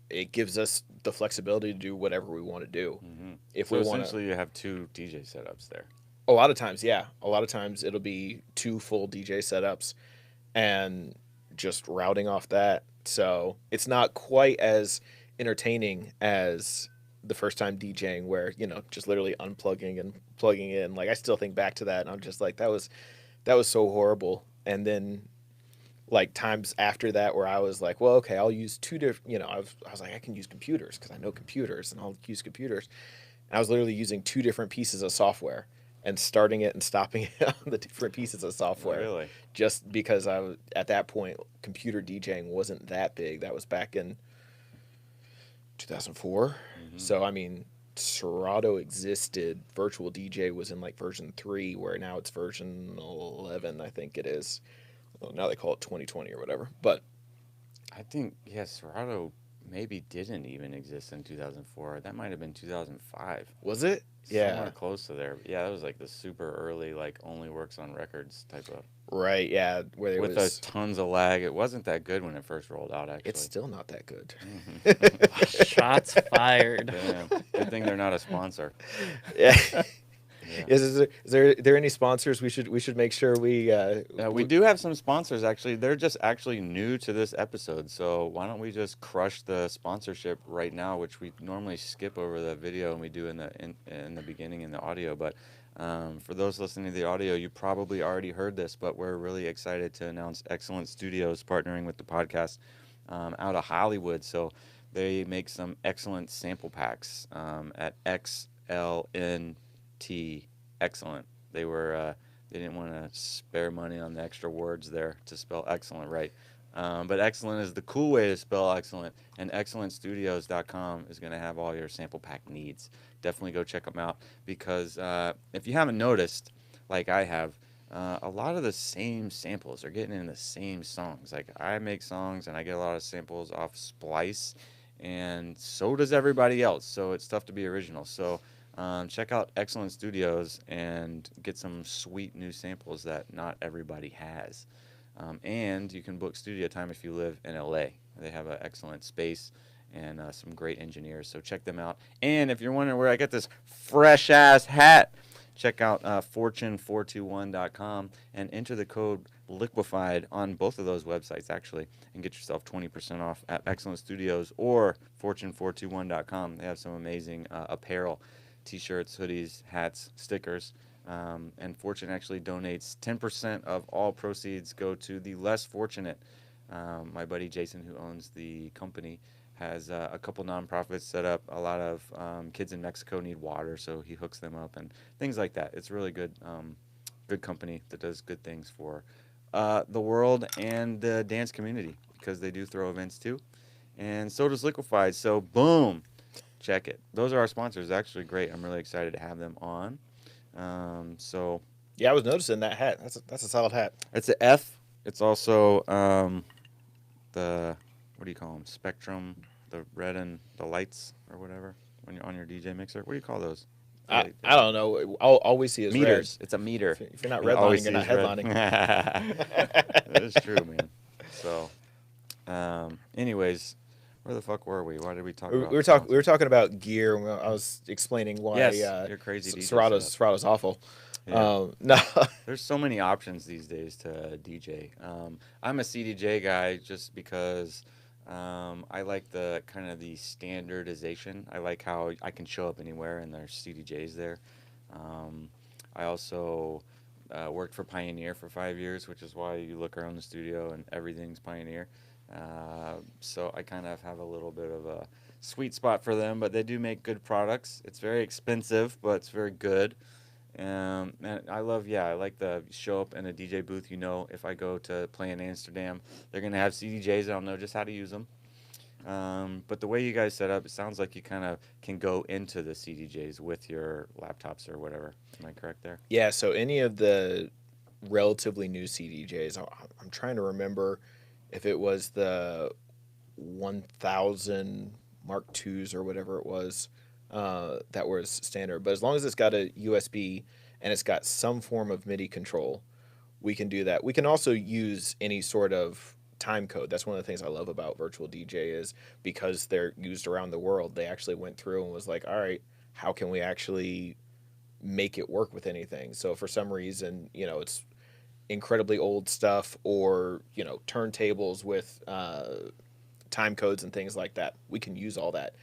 it gives us the flexibility to do whatever we want to do. Mm-hmm. If so we want essentially you have 2 DJ setups there. A lot of times, yeah. A lot of times it'll be 2 full DJ setups and just routing off that. So it's not quite as entertaining as the first time DJing, where, just literally unplugging and plugging in. Like, I still think back to that, and I'm just like, that was so horrible. And then like times after that where I was like, well, okay, I'll use 2 different, I was like, I can use computers because I know computers, and I'll use computers. And I was literally using 2 different pieces of software and starting it and stopping it on the different pieces of software. Really? Just because I was, at that point, computer DJing wasn't that big. That was back in 2004. Mm-hmm. So, I mean, Serato existed. Virtual DJ was in like version 3, where now it's version 11, I think it is. Well, now they call it 2020 or whatever. But I think, Serato maybe didn't even exist in 2004. That might have been 2005. Was it? Somewhere close to there. Yeah, that was like the super early, like only works on records type of. Right, yeah. Where with was tons of lag. It wasn't that good when it first rolled out, actually. It's still not that good. Shots fired. Damn. Good thing they're not a sponsor. Yeah. Is there any sponsors we should make sure we We do have some sponsors actually. They're just actually new to this episode, so why don't we just crush the sponsorship right now, which we normally skip over the video and we do in the beginning in the audio. But for those listening to the audio, you probably already heard this, but we're really excited to announce Excellent Studios partnering with the podcast out of Hollywood. So they make some excellent sample packs at XLNT Excellent. They didn't want to spare money on the extra words there to spell excellent right. But excellent is the cool way to spell excellent, and excellentstudios.com is going to have all your sample pack needs. Definitely go check them out because if you haven't noticed, like I have, a lot of the same samples are getting in the same songs. Like I make songs and I get a lot of samples off Splice, and so does everybody else. So it's tough to be original. So check out Excellent Studios and get some sweet new samples that not everybody has. And you can book studio time if you live in LA. They have an excellent space and some great engineers. So check them out. And if you're wondering where I get this fresh ass hat, check out fortune421.com and enter the code liquefied on both of those websites actually, and get yourself 20% off at Excellent Studios or fortune421.com. They have some amazing apparel, t-shirts, hoodies, hats, stickers. And Fortune actually donates 10% of all proceeds go to the less fortunate. My buddy Jason, who owns the company, has a couple nonprofits set up. A lot of kids in Mexico need water, so he hooks them up and things like that. It's really good, good company that does good things for the world and the dance community, because they do throw events too. And so does Liquefied. So boom, check it. Those are our sponsors. It's actually great. I'm really excited to have them on. So yeah, I was noticing that hat. That's a solid hat. it's an F. It's also the, what do you call them? Spectrum, the red and the lights or whatever when you're on your DJ mixer. What do you call those? I don't know. All we see is Meters. red. It's a meter. If you're not You always redlining, you're not see is headlining. That is true, man. So, anyways, where the fuck were we? Why did we talk about? We were talking about gear. I was explaining why your crazy DJ Serato's awful. Yeah. No, There's so many options these days to DJ. I'm a CDJ guy just because I like the kind of the standardization. I like how I can show up anywhere and there's CDJs there. I also worked for Pioneer for 5 years, which is why you look around the studio and everything's Pioneer. So I kind of have a little bit of a sweet spot for them, but they do make good products. It's very expensive, but it's very good. And I like the show up in a DJ booth. You know, if I go to play in Amsterdam, they're going to have CDJs. I'll know just how to use them. But the way you guys set up, it sounds like you kind of can go into the CDJs with your laptops or whatever. Am I correct there? yeah. So any of the relatively new CDJs, I'm trying to remember if it was the 1000 Mark IIs or whatever it was. That was standard, but as long as it's got a USB and it's got some form of MIDI control, we can do that. We can also use any sort of time code. That's one of the things I love about Virtual DJ is because they're used around the world. They actually went through and was like, all right, how can we actually make it work with anything? So for some reason, it's incredibly old stuff or, turntables with time codes and things like that. We can use all that.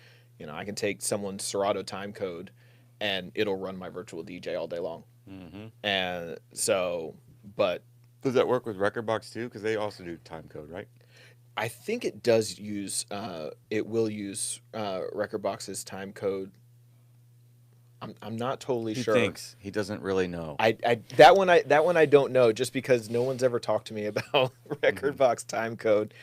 I can take someone's Serato time code and it'll run my Virtual DJ all day long. Mm-hmm. And so, but Does that work with Rekordbox too? Because they also do time code, right? I think it does use, it will use Rekordbox's time code. I'm not totally sure. He thinks. He doesn't really know. That one I don't know, just because no one's ever talked to me about Rekordbox time code.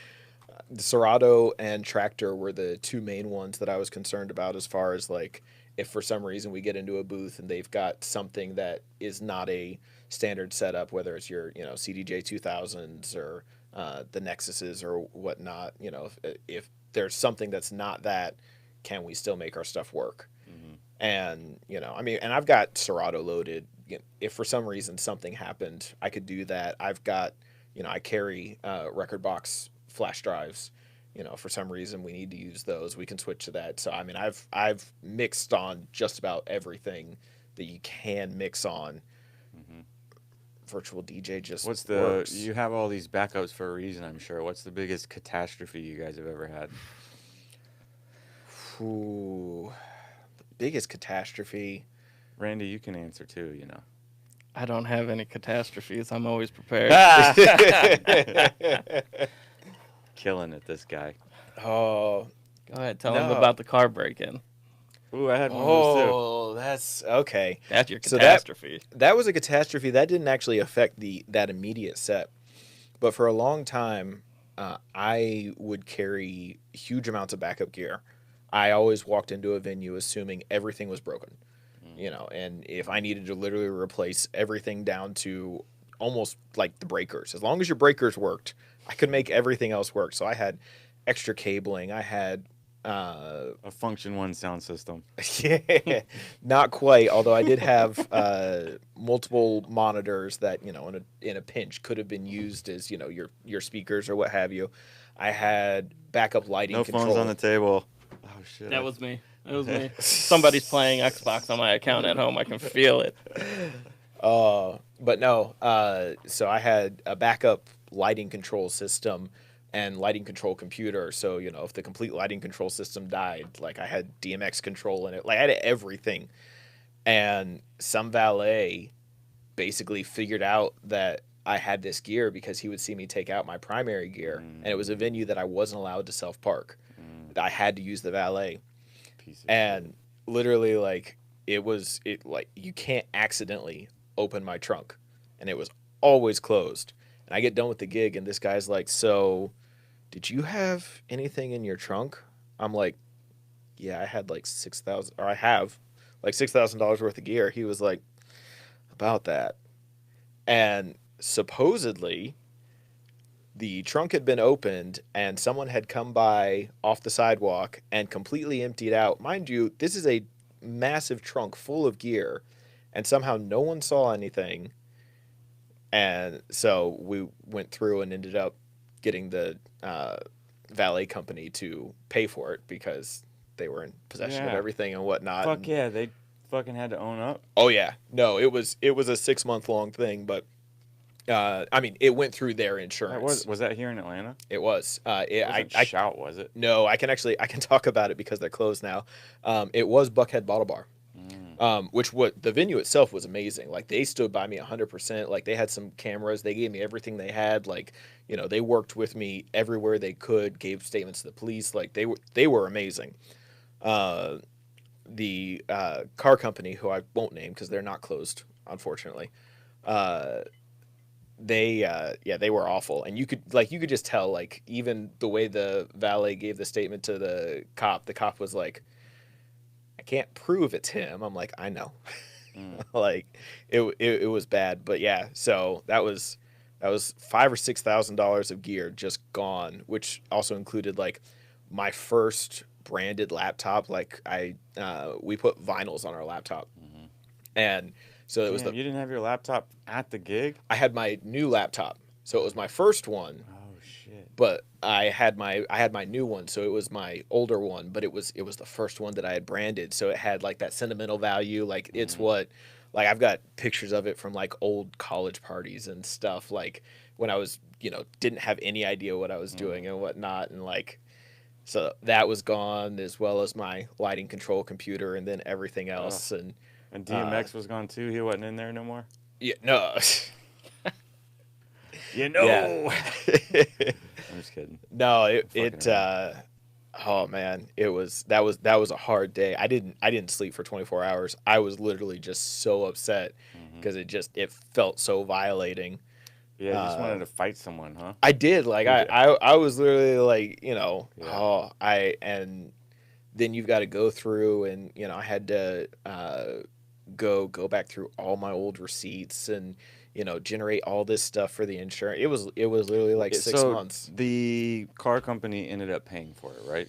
Serato and Tractor were the two main ones that I was concerned about, as far as like if for some reason we get into a booth and they've got something that is not a standard setup, whether it's your CDJ 2000s or the Nexuses or whatnot. If there's something that's not that, can we still make our stuff work? Mm-hmm. And and I've got Serato loaded. If for some reason something happened, I could do that. I've got I carry Rekordbox flash drives. For some reason we need to use those, we can switch to that. So I've mixed on just about everything that you can mix on. Virtual DJ just What's works. you have all these backups for a reason, I'm sure. What's the biggest catastrophe you guys have ever had? Ooh, the biggest catastrophe. Randy, you can answer too, you know. I don't have any catastrophes. I'm always prepared. Killing it, this guy. Oh, Go ahead, tell them No. about the car break-in. Ooh, I had one of those too. oh, that's okay. That's your So catastrophe. That was a catastrophe that didn't actually affect that immediate set, but for a long time, I would carry huge amounts of backup gear. I always walked into a venue assuming everything was broken, and if I needed to literally replace everything down to almost like the breakers, as long as your breakers worked, I could make everything else work. So I had extra cabling. I had A Function 1 sound system. yeah, not quite. Although I did have multiple monitors that in a pinch could have been used as your speakers or what have you. I had backup lighting. No control. phones on the table. Oh, shit. That was me. That was me. Somebody's playing Xbox on my account at home. I can feel it. But no. So I had a backup lighting control system and lighting control computer. So if the complete lighting control system died, like I had DMX control in it. Like I had everything. And some valet basically figured out that I had this gear because he would see me take out my primary gear, and it was a venue that I wasn't allowed to self-park. I had to use the valet. Piece of And literally, like, you can't accidentally open my trunk, and it was always closed. And I get done with the gig, and this guy's like, "So, did you have anything in your trunk?" I'm like, "Yeah, I had like I have like $6,000 worth of gear." He was like, "About that," and supposedly the trunk had been opened and someone had come by off the sidewalk and completely emptied out. Mind you, this is a massive trunk full of gear, and somehow no one saw anything. And so we went through and ended up getting the valet company to pay for it because they were in possession of Yeah. everything and whatnot. Fuck And- yeah, they fucking had to own up. Oh yeah, no, it was a 6-month long thing, but it went through their insurance. Was that here in Atlanta? It was. It wasn't Shout, was it? No, I can talk about it because they're closed now. It was Buckhead Bottle Bar, the venue itself was amazing. Like they stood by me 100%. Like they had some cameras. They gave me everything they had. Like they worked with me everywhere they could. Gave statements to the police. Like they were amazing. The car company, who I won't name because they're not closed, unfortunately. They were awful, and you could just tell, like, even the way the valet gave the statement to the cop was like, "I can't prove it's him." I'm like, "I know." Like it was bad, but yeah, so that was $5,000 or $6,000 of gear just gone, which also included like my first branded laptop. Like we put vinyls on our laptop, and so it was Damn, you didn't have your laptop at the gig? I had my new laptop, so it was my first one, Oh shit. but I had my new one, so it was my older one, but it was the first one that I had branded, so it had like that sentimental value. Like it's what, like I've got pictures of it from like old college parties and stuff, like when I was didn't have any idea what I was doing and whatnot, and like so that was gone, as well as my lighting control computer and then everything else. And DMX was gone too? He wasn't in there no more? yeah, no. You know. Yeah. I'm just kidding. No, Fucking oh man, that was a hard day. I didn't sleep for 24 hours. I was literally just so upset because it felt so violating. Yeah, you just wanted to fight someone, huh? I did, like I was literally like, and then you've got to go through, and I had to go back through all my old receipts and generate all this stuff for the insurance. It was literally like 6 months. The car company ended up paying for it, right?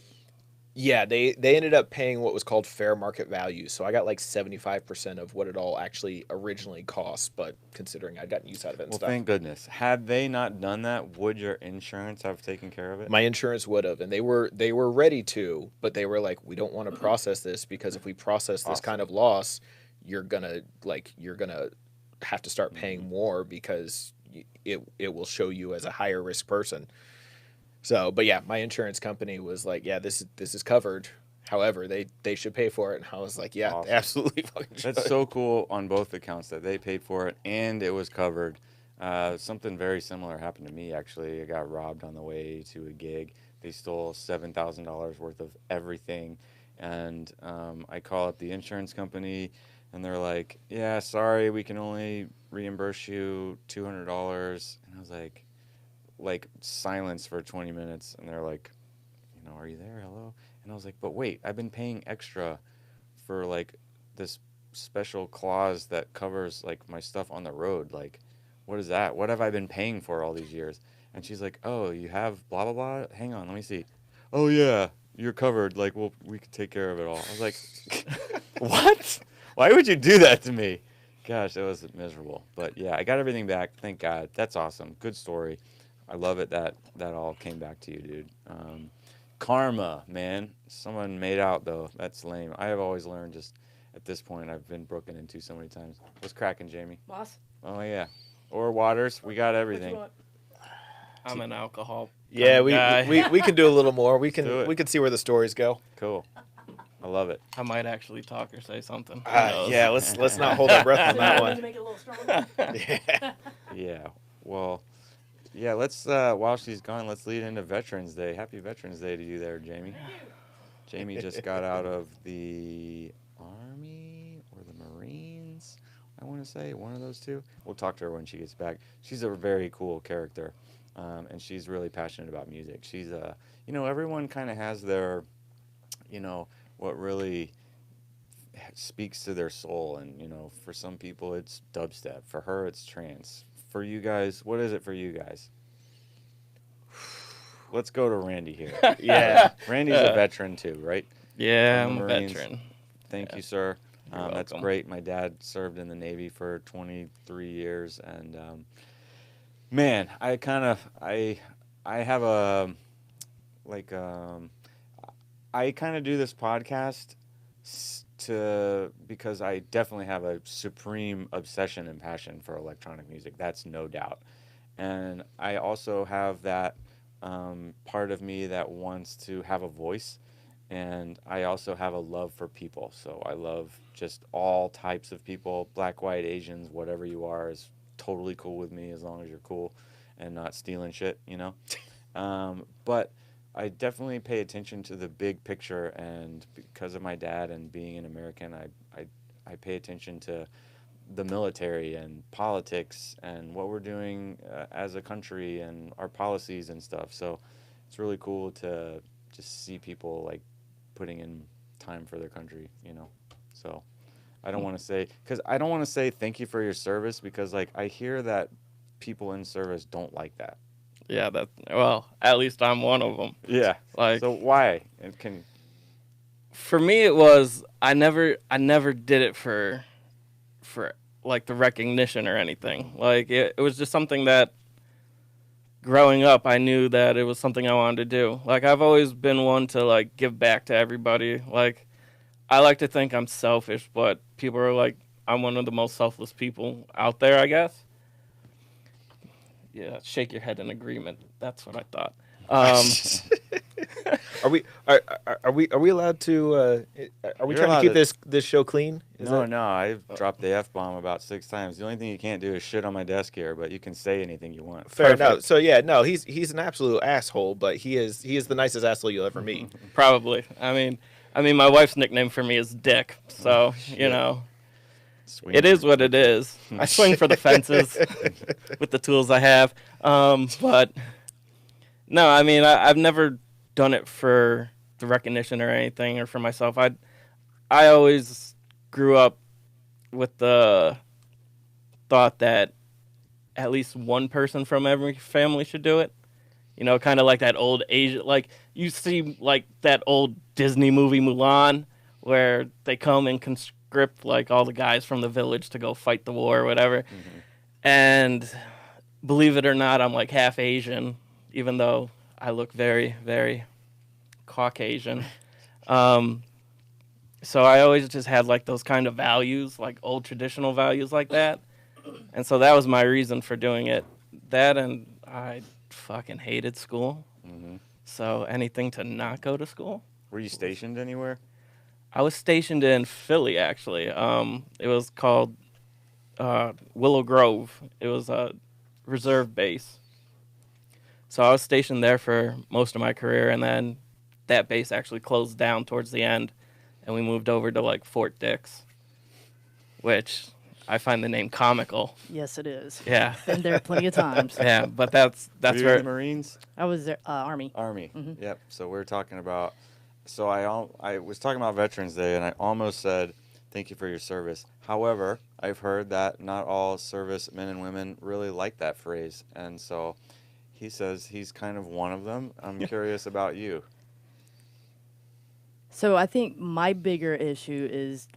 Yeah, they ended up paying what was called fair market value. So I got like 75% of what it all actually originally cost, but considering I'd gotten use out of it and Well, stuff. thank goodness. Had they not done that, would your insurance have taken care of it? My insurance would have, and they were ready to, but they were like, "We don't want to process this because if we process this kind of loss, you're gonna have to start paying more because it will show you as a higher risk person. So, but yeah, my insurance company was like, yeah, this is covered. However, they should pay for it. And I was like, yeah, Awesome. they absolutely fucking should. That's so cool on both accounts that they paid for it and it was covered. Something very similar happened to me, actually. I got robbed on the way to a gig. They stole $7,000 worth of everything. And I call up the insurance company, and they're like, yeah, sorry, we can only reimburse you $200. And I was like silence for 20 minutes. And they're like, are you there? Hello? And I was like, but wait, I've been paying extra for like this special clause that covers like my stuff on the road. Like, what is that? What have I been paying for all these years? And she's like, oh, you have blah, blah, blah. Hang on, let me see. Oh, yeah, you're covered. Like, well, we can take care of it all. I was like, what? Why would you do that to me? Gosh, that was miserable. But yeah, I got everything back. Thank God. That's awesome. Good story. I love it that all came back to you, dude. Karma, man. Someone made out, though. That's lame. I have always learned just at this point, I've been broken into so many times. What's cracking, Jamie? Boss? Oh, yeah. Or Waters. We got everything. I'm an alcohol. Yeah, guy. we can do a little more. We do it. can see where the stories go. Cool. I love it. I might actually talk or say something. Yeah, let's not hold our breath on that one. To make it a little stronger. Yeah. Yeah. Well, yeah, let's, while she's gone, let's lead into Veterans Day. Happy Veterans Day to you there, Jamie. Jamie just got out of the Army or the Marines, I want to say, one of those two. We'll talk to her when she gets back. She's a very cool character, and she's really passionate about music. She's everyone kind of has their, what really speaks to their soul, and, for some people it's dubstep. For her, it's trance. For you guys, what is it for you guys? Let's go to Randy here. Yeah. Randy's a veteran too, right? Yeah, From I'm the a Marines. veteran. Thank you, sir. You're That's welcome. great. My dad served in the Navy for 23 years, and man, I have a I kind of do this podcast because I definitely have a supreme obsession and passion for electronic music. That's no doubt. And I also have that part of me that wants to have a voice. And I also have a love for people. So I love just all types of people, black, white, Asians, whatever you are is totally cool with me as long as you're cool and not stealing shit, But I definitely pay attention to the big picture, and because of my dad and being an American, I pay attention to the military and politics and what we're doing as a country and our policies and stuff. So it's really cool to just see people like putting in time for their country, So I don't want to say thank you for your service, because like I hear that people in service don't like that. Yeah, at least I'm one of them. Yeah. Like, so why? for me, it was I never did it for like the recognition or anything. Like it was just something that growing up I knew that it was something I wanted to do. Like I've always been one to like give back to everybody. Like I like to think I'm selfish, but people are like I'm one of the most selfless people out there, I guess. Yeah, shake your head in agreement. That's what I thought. Are we allowed to? Are we You're trying to keep allowed this show clean? No, I've dropped the F-bomb about 6 times. The only thing you can't do is shit on my desk here, but you can say anything you want. Fair enough. So yeah, no, he's an absolute asshole, but he is the nicest asshole you'll ever meet. Probably. I mean, my wife's nickname for me is Dick, so Swing. it is what it is. I swing for the fences with the tools I have, but no, I mean, I've never done it for the recognition or anything, or for myself. I always grew up with the thought that at least one person from every family should do it. Kind of like that old Asian, like you see like that old Disney movie Mulan, where they come and conscript like all the guys from the village to go fight the war or whatever. Mm-hmm. And believe it or not, I'm like half Asian, even though I look very, very Caucasian. so I always just had like those kind of values, like old traditional values like that. And so that was my reason for doing it. That, and I fucking hated school. Hmm. So anything to not go to school. Were you stationed anywhere? I was stationed in Philly, actually. It was called Willow Grove. It was a reserve base. So I was stationed there for most of my career, and then that base actually closed down towards the end, and we moved over to like Fort Dix, which I find the name comical. Yes, it is. Yeah, Been there plenty of times. yeah, but that's Were you in where. the Marines? I was there, Army. Army. Mhm. Yep. So we're talking about. So I was talking about Veterans Day, and I almost said thank you for your service. However, I've heard that not all service men and women really like that phrase, and so he says he's kind of one of them. I'm curious about you. So I think my bigger issue is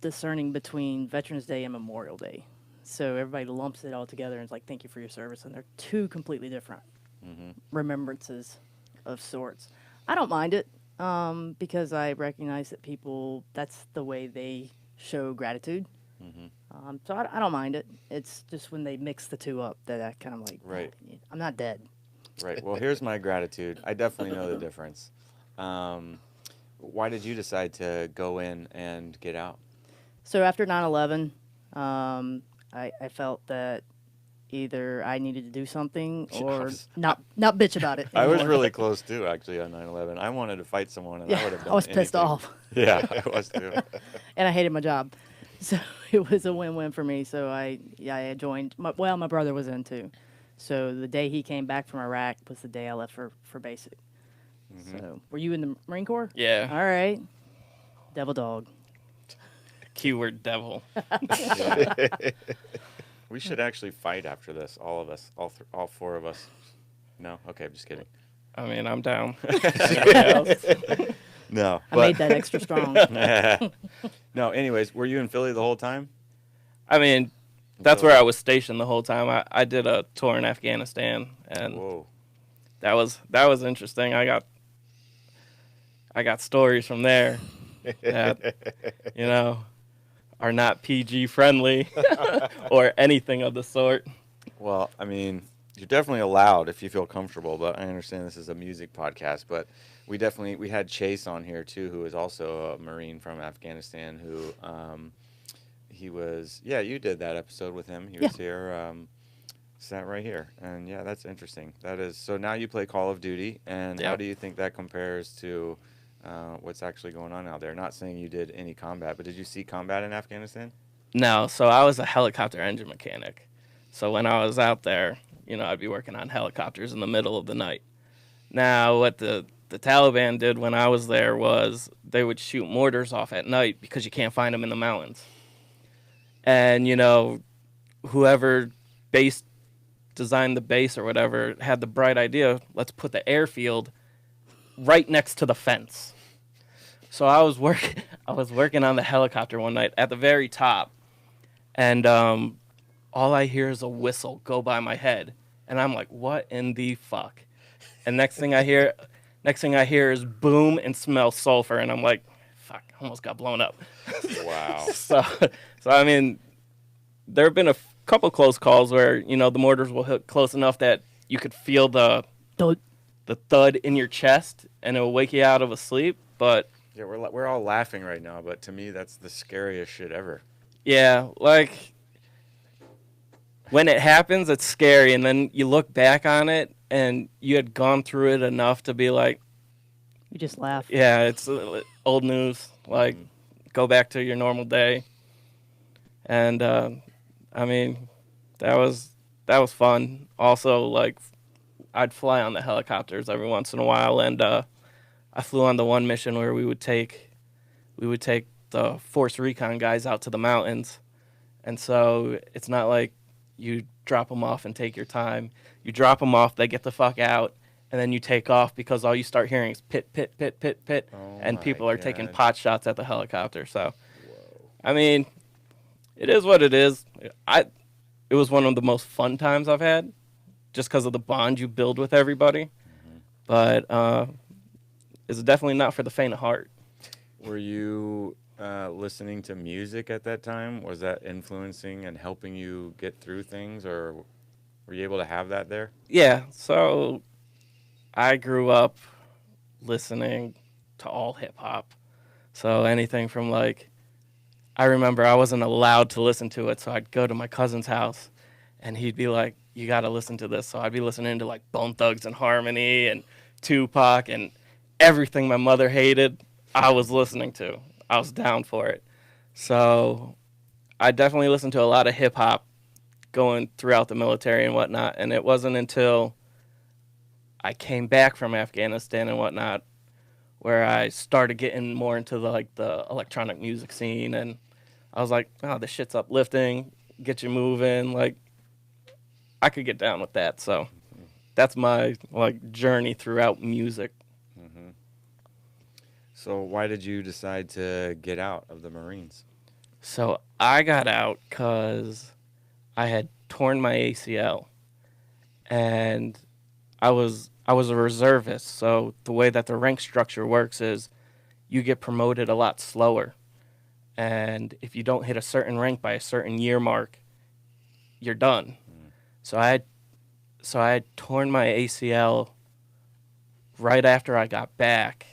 discerning between Veterans Day and Memorial Day. So everybody lumps it all together and it's like, thank you for your service. And they're two completely different remembrances of sorts. I don't mind it because I recognize that people, that's the way they show gratitude. So I don't mind it. It's just when they mix the two up that I kind of like, Right. I'm not dead. Right. Well, here's my gratitude. I definitely know the difference. Why did you decide to go in and get out? So after 9/11, I felt that either I needed to do something or not bitch about it I was anymore. really close too, actually, on 9/11. I wanted to fight someone, and I would have Yeah, done I was pissed anything. off, Yeah, I was too. and I hated my job. So it was a win-win for me. So I joined. My brother was in too. So the day he came back from Iraq was the day I left for basic. So were you in the Marine Corps? Yeah, All right. Devil dog. keyword devil. Yeah. We should actually fight after this, all of us, all four of us. No, okay, I'm just kidding. I mean, I'm down. Anybody else? No, I made that extra strong. No, anyways, were you in Philly the whole time? I mean, that's where I was stationed the whole time. I did a tour in Afghanistan, and Whoa. that was interesting. I got stories from there that are not PG friendly or anything of the sort. Well, I mean, you're definitely allowed if you feel comfortable, but I understand this is a music podcast, but we had Chase on here too, who is also a Marine from Afghanistan, who he was, you did that episode with him. He was here, sat right here. And yeah, that's interesting. That is, so now you play Call of Duty, and how Yep. do you think that compares to what's actually going on out there? Not saying you did any combat, but did you see combat in Afghanistan? No, so I was a helicopter engine mechanic. So when I was out there, I'd be working on helicopters in the middle of the night. Now, what the Taliban did when I was there was they would shoot mortars off at night because you can't find them in the mountains. And, whoever designed the base or whatever had the bright idea, let's put the airfield right next to the fence. So I was working on the helicopter one night at the very top, and all I hear is a whistle go by my head, and I'm like, what in the fuck? And next thing I hear is boom and smell sulfur, and I'm like, fuck, I almost got blown up. Wow. So I mean, there have been a couple close calls where the mortars will hit close enough that you could feel the thud in your chest, and it will wake you out of a sleep. But Yeah, we're all laughing right now, but to me, that's the scariest shit ever. yeah, like when it happens, it's scary, and then you look back on it, and you had gone through it enough to be like, You just laugh. yeah, it's old news. Like, go back to your normal day. And I mean, that was fun. Also, like, I'd fly on the helicopters every once in a while, and I flew on the one mission where we would take the Force Recon guys out to the mountains, and so it's not like you drop them off and take your time. You drop them off, they get the fuck out, and then you take off because all you start hearing is pit, pit, pit, pit, pit, Oh and my people are taking God. pot shots at the helicopter. So, I mean, it is what it is. It was one of the most fun times I've had, just because of the bond you build with everybody. But it's definitely not for the faint of heart. Were you listening to music at that time? Was that influencing and helping you get through things, or were you able to have that there? Yeah, so I grew up listening to all hip hop. So anything from like, I remember I wasn't allowed to listen to it, so I'd go to my cousin's house and he'd be like, "You got to listen to this." So I'd be listening to like Bone Thugs and Harmony and Tupac and everything my mother hated, I was listening to. I was down for it. So I definitely listened to a lot of hip hop going throughout the military and whatnot. And it wasn't until I came back from Afghanistan and whatnot where I started getting more into the electronic music scene, and I was like, oh, this shit's uplifting, get you moving. Like, I could get down with that. So that's my like journey throughout music. So why did you decide to get out of the Marines? So I got out because I had torn my ACL, and I was a reservist. So the way that the rank structure works is you get promoted a lot slower, and if you don't hit a certain rank by a certain year mark, you're done. So I had torn my ACL right after I got back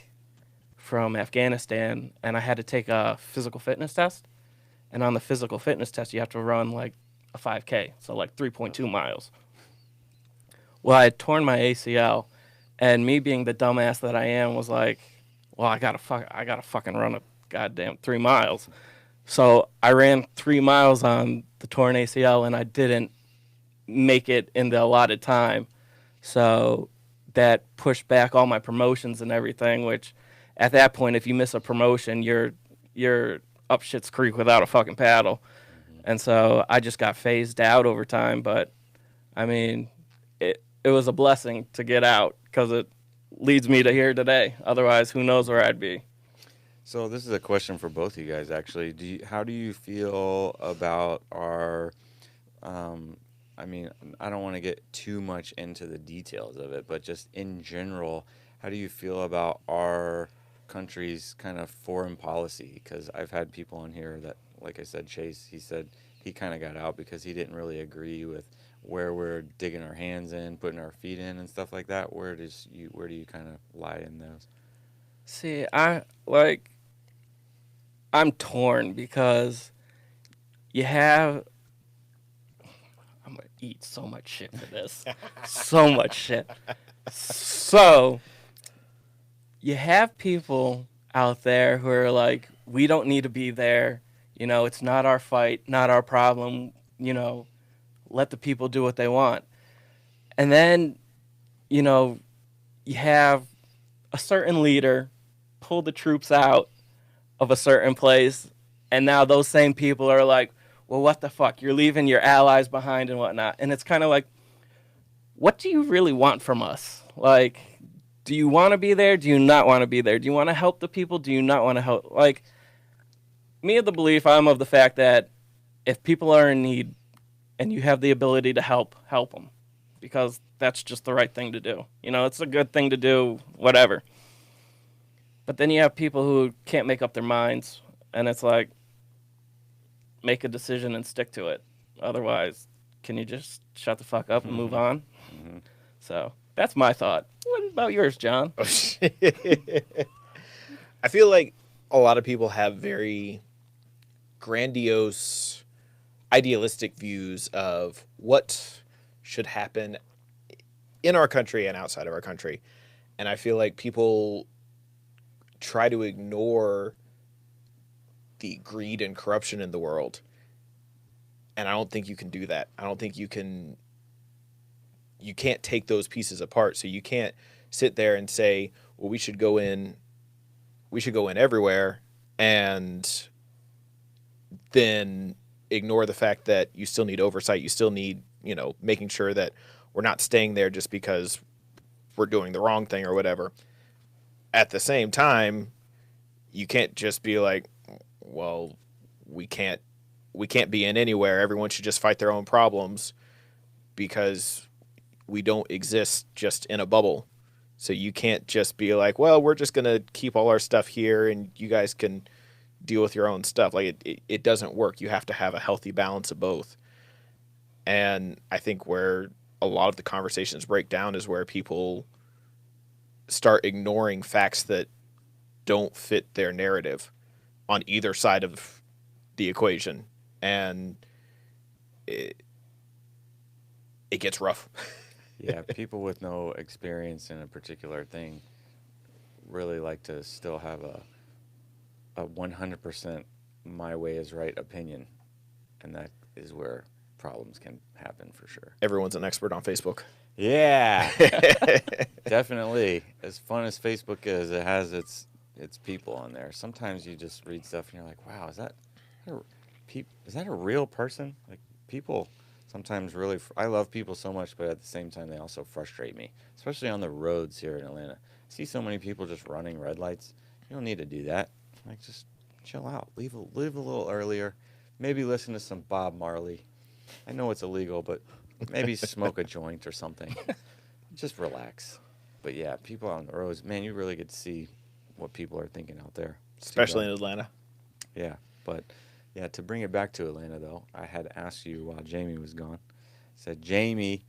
from Afghanistan, and I had to take a physical fitness test. And on the physical fitness test, you have to run like a 5K, so like 3.2 miles. Well, I had torn my ACL, and me being the dumbass that I am was like, well, I gotta fucking run a goddamn 3 miles. So I ran 3 miles on the torn ACL, and I didn't make it in the allotted time. So that pushed back all my promotions and everything, which at that point, if you miss a promotion, you're up shit's creek without a fucking paddle. And so I just got phased out over time. But I mean, it was a blessing to get out because it leads me to here today. Otherwise, who knows where I'd be. So this is a question for both of you guys, actually. How do you feel about our? I mean, I don't want to get too much into the details of it, but just in general, how do you feel about our country's kind of foreign policy? Because I've had people on here that, like I said, Chase, he said he kind of got out because he didn't really agree with where we're digging our hands in, putting our feet in, and stuff like that. Where do you kind of lie in those? See, I'm torn because you have. I'm gonna eat so much shit for this. So much shit. So you have people out there who are like, we don't need to be there. You know, it's not our fight, not our problem. You know, let the people do what they want. And then, you know, you have a certain leader pull the troops out of a certain place, and now those same people are like, well, what the fuck? You're leaving your allies behind and whatnot. And it's kind of like, what do you really want from us? Like, do you want to be there? Do you not want to be there? Do you want to help the people? Do you not want to help? Like, me of the belief, I'm of the fact that if people are in need and you have the ability to help them. Because that's just the right thing to do. You know, it's a good thing to do, whatever. But then you have people who can't make up their minds, and it's like, make a decision and stick to it. Otherwise, can you just shut the fuck up and move on? Mm-hmm. So that's my thought. What about yours, John? I feel like a lot of people have very grandiose, idealistic views of what should happen in our country and outside of our country. And I feel like people try to ignore the greed and corruption in the world. And I don't think you can do that. I don't think you can't take those pieces apart. So you can't sit there and say, well, we should go in everywhere, and then ignore the fact that you still need oversight. You still need, you know, making sure that we're not staying there just because we're doing the wrong thing or whatever. At the same time, you can't just be like, well, we can't be in anywhere. Everyone should just fight their own problems because we don't exist just in a bubble. So you can't just be like, well, we're just going to keep all our stuff here and you guys can deal with your own stuff. Like it doesn't work. You have to have a healthy balance of both. And I think where a lot of the conversations break down is where people start ignoring facts that don't fit their narrative on either side of the equation. And it gets rough. Yeah, people with no experience in a particular thing really like to still have a 100% my way is right opinion. And that is where problems can happen for sure. Everyone's an expert on Facebook. Yeah, definitely. As fun as Facebook is, it has its people on there. Sometimes you just read stuff and you're like, wow, is that a real person? Like people sometimes really, I love people so much, but at the same time, they also frustrate me, especially on the roads here in Atlanta. I see so many people just running red lights. You don't need to do that. Like, just chill out. Leave a little earlier. Maybe listen to some Bob Marley. I know it's illegal, but maybe smoke a joint or something. Just relax. But yeah, people on the roads, man, you really get to see what people are thinking out there. Especially in Atlanta. Yeah, but yeah, to bring it back to Atlanta, though, I had asked you while Jamie was gone. I said, Jamie,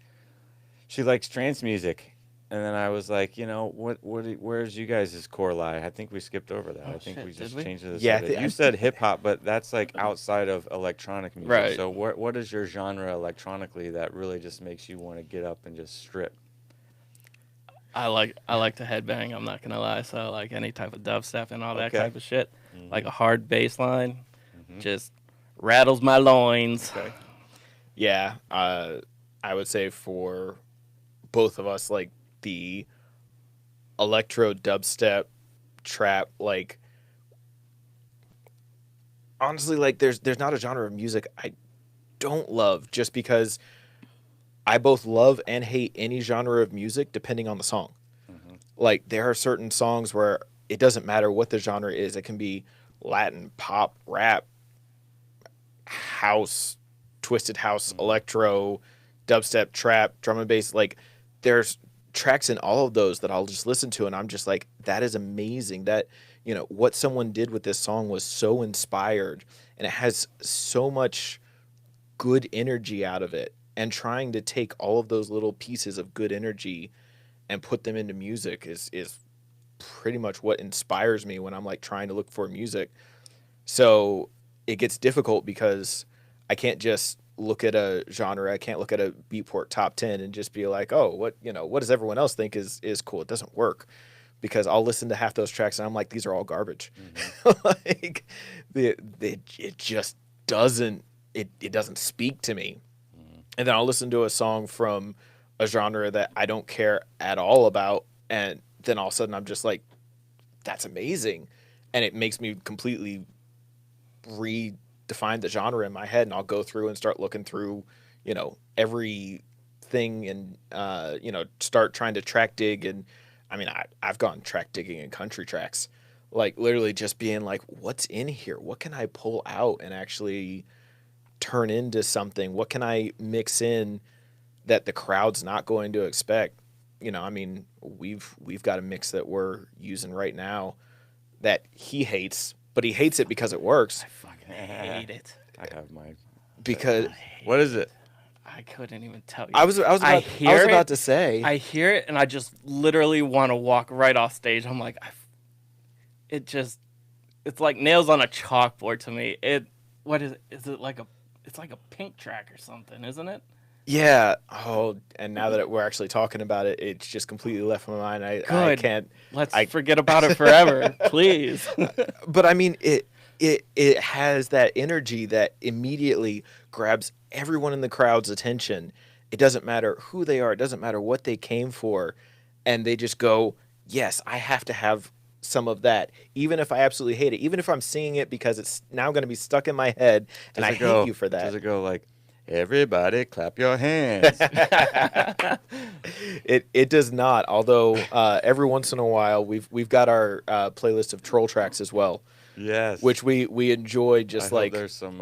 she likes trance music. And then I was like, you know, where's you guys' core lie? I think we skipped over that. Oh, I think shit, we just did we? changed it. Yeah, You said hip-hop, but that's like outside of electronic music. Right. So what is your genre electronically that really just makes you want to get up and just strip? I like to headbang. I'm not gonna lie. So like any type of dubstep and all that Okay. type of shit, Mhm. like a hard bass line, Mhm. just rattles my loins. Okay. Yeah, I would say for both of us, like the electro dubstep trap, like honestly, like there's not a genre of music I don't love, just because I both love and hate any genre of music depending on the song. Mhm. Like there are certain songs where it doesn't matter what the genre is. It can be Latin, pop, rap, house, twisted house, electro, dubstep, trap, drum and bass. Like there's tracks in all of those that I'll just listen to and I'm just like, that is amazing. That, you know, what someone did with this song was so inspired and it has so much good energy out of it. And trying to take all of those little pieces of good energy and put them into music is pretty much what inspires me when I'm like trying to look for music. So it gets difficult because I can't just look at a genre. I can't look at a Beatport top 10 and just be like, oh, what does everyone else think is cool? It doesn't work, because I'll listen to half those tracks and I'm like, these are all garbage. Mm-hmm. Like it just doesn't, it doesn't speak to me. Mm-hmm. And then I'll listen to a song from a genre that I don't care at all about. And then all of a sudden I'm just like, that's amazing. And it makes me completely redefine the genre in my head. And I'll go through and start looking through, you know, everything and, start trying to track dig. And I mean, I've gone track digging in country tracks, like literally just being like, what's in here? What can I pull out and actually turn into something? What can I mix in that the crowd's not going to expect? You know, I mean, we've got a mix that we're using right now that he hates, but he hates it because it works. I fucking hate it. I have my. Because What is it? I couldn't even tell you. I was about to say, I hear it and I just literally want to walk right off stage. I'm like, it's like nails on a chalkboard to me. What is it? Is it like it's like a pink track or something, isn't it? yeah. Oh, and now that we're actually talking about it, it's just completely left my mind. I Good. can't. Let's forget about it forever, please. But I mean, it has that energy that immediately grabs everyone in the crowd's attention. It doesn't matter who they are. It doesn't matter what they came for. And they just go, yes, I have to have some of that. Even if I absolutely hate it. Even if I'm singing it because it's now going to be stuck in my head. And I hate you for that. Does it go like, everybody clap your hands? It does not. Although every once in a while we've got our playlist of troll tracks as well. Yes. Which we enjoy. Just I hope like there's some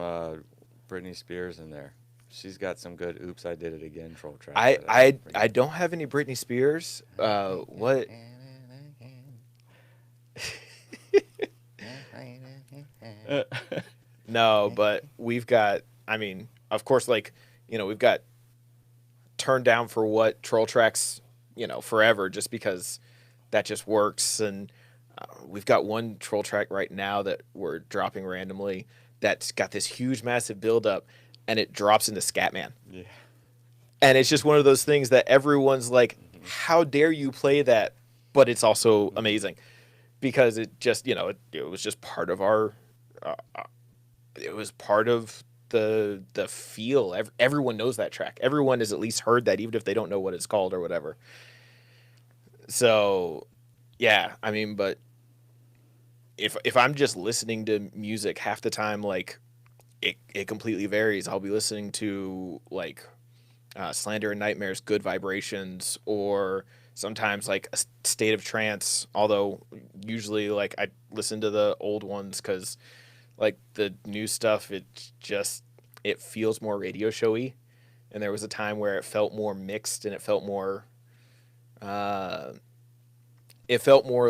Britney Spears in there. She's got some good "Oops, I Did It Again" troll tracks. I don't have any Britney Spears. What? No, but we've got, I mean, of course, like, we've got turned down for what troll tracks, forever just because that just works. And we've got one troll track right now that we're dropping randomly that's got this huge, massive buildup, and it drops into Scatman. Yeah. And it's just one of those things that everyone's like, how dare you play that? But it's also amazing because it just, it was just part of our, it was part of the feel. Everyone knows that track. Everyone has at least heard that, even if they don't know what it's called or whatever. So, yeah, I mean, but if I'm just listening to music half the time, like it completely varies. I'll be listening to like Slander and Nightmares, Good Vibrations, or sometimes like a State of Trance. Although usually like I listen to the old ones because like the new stuff, it feels more radio showy. And there was a time where it felt more mixed and it felt more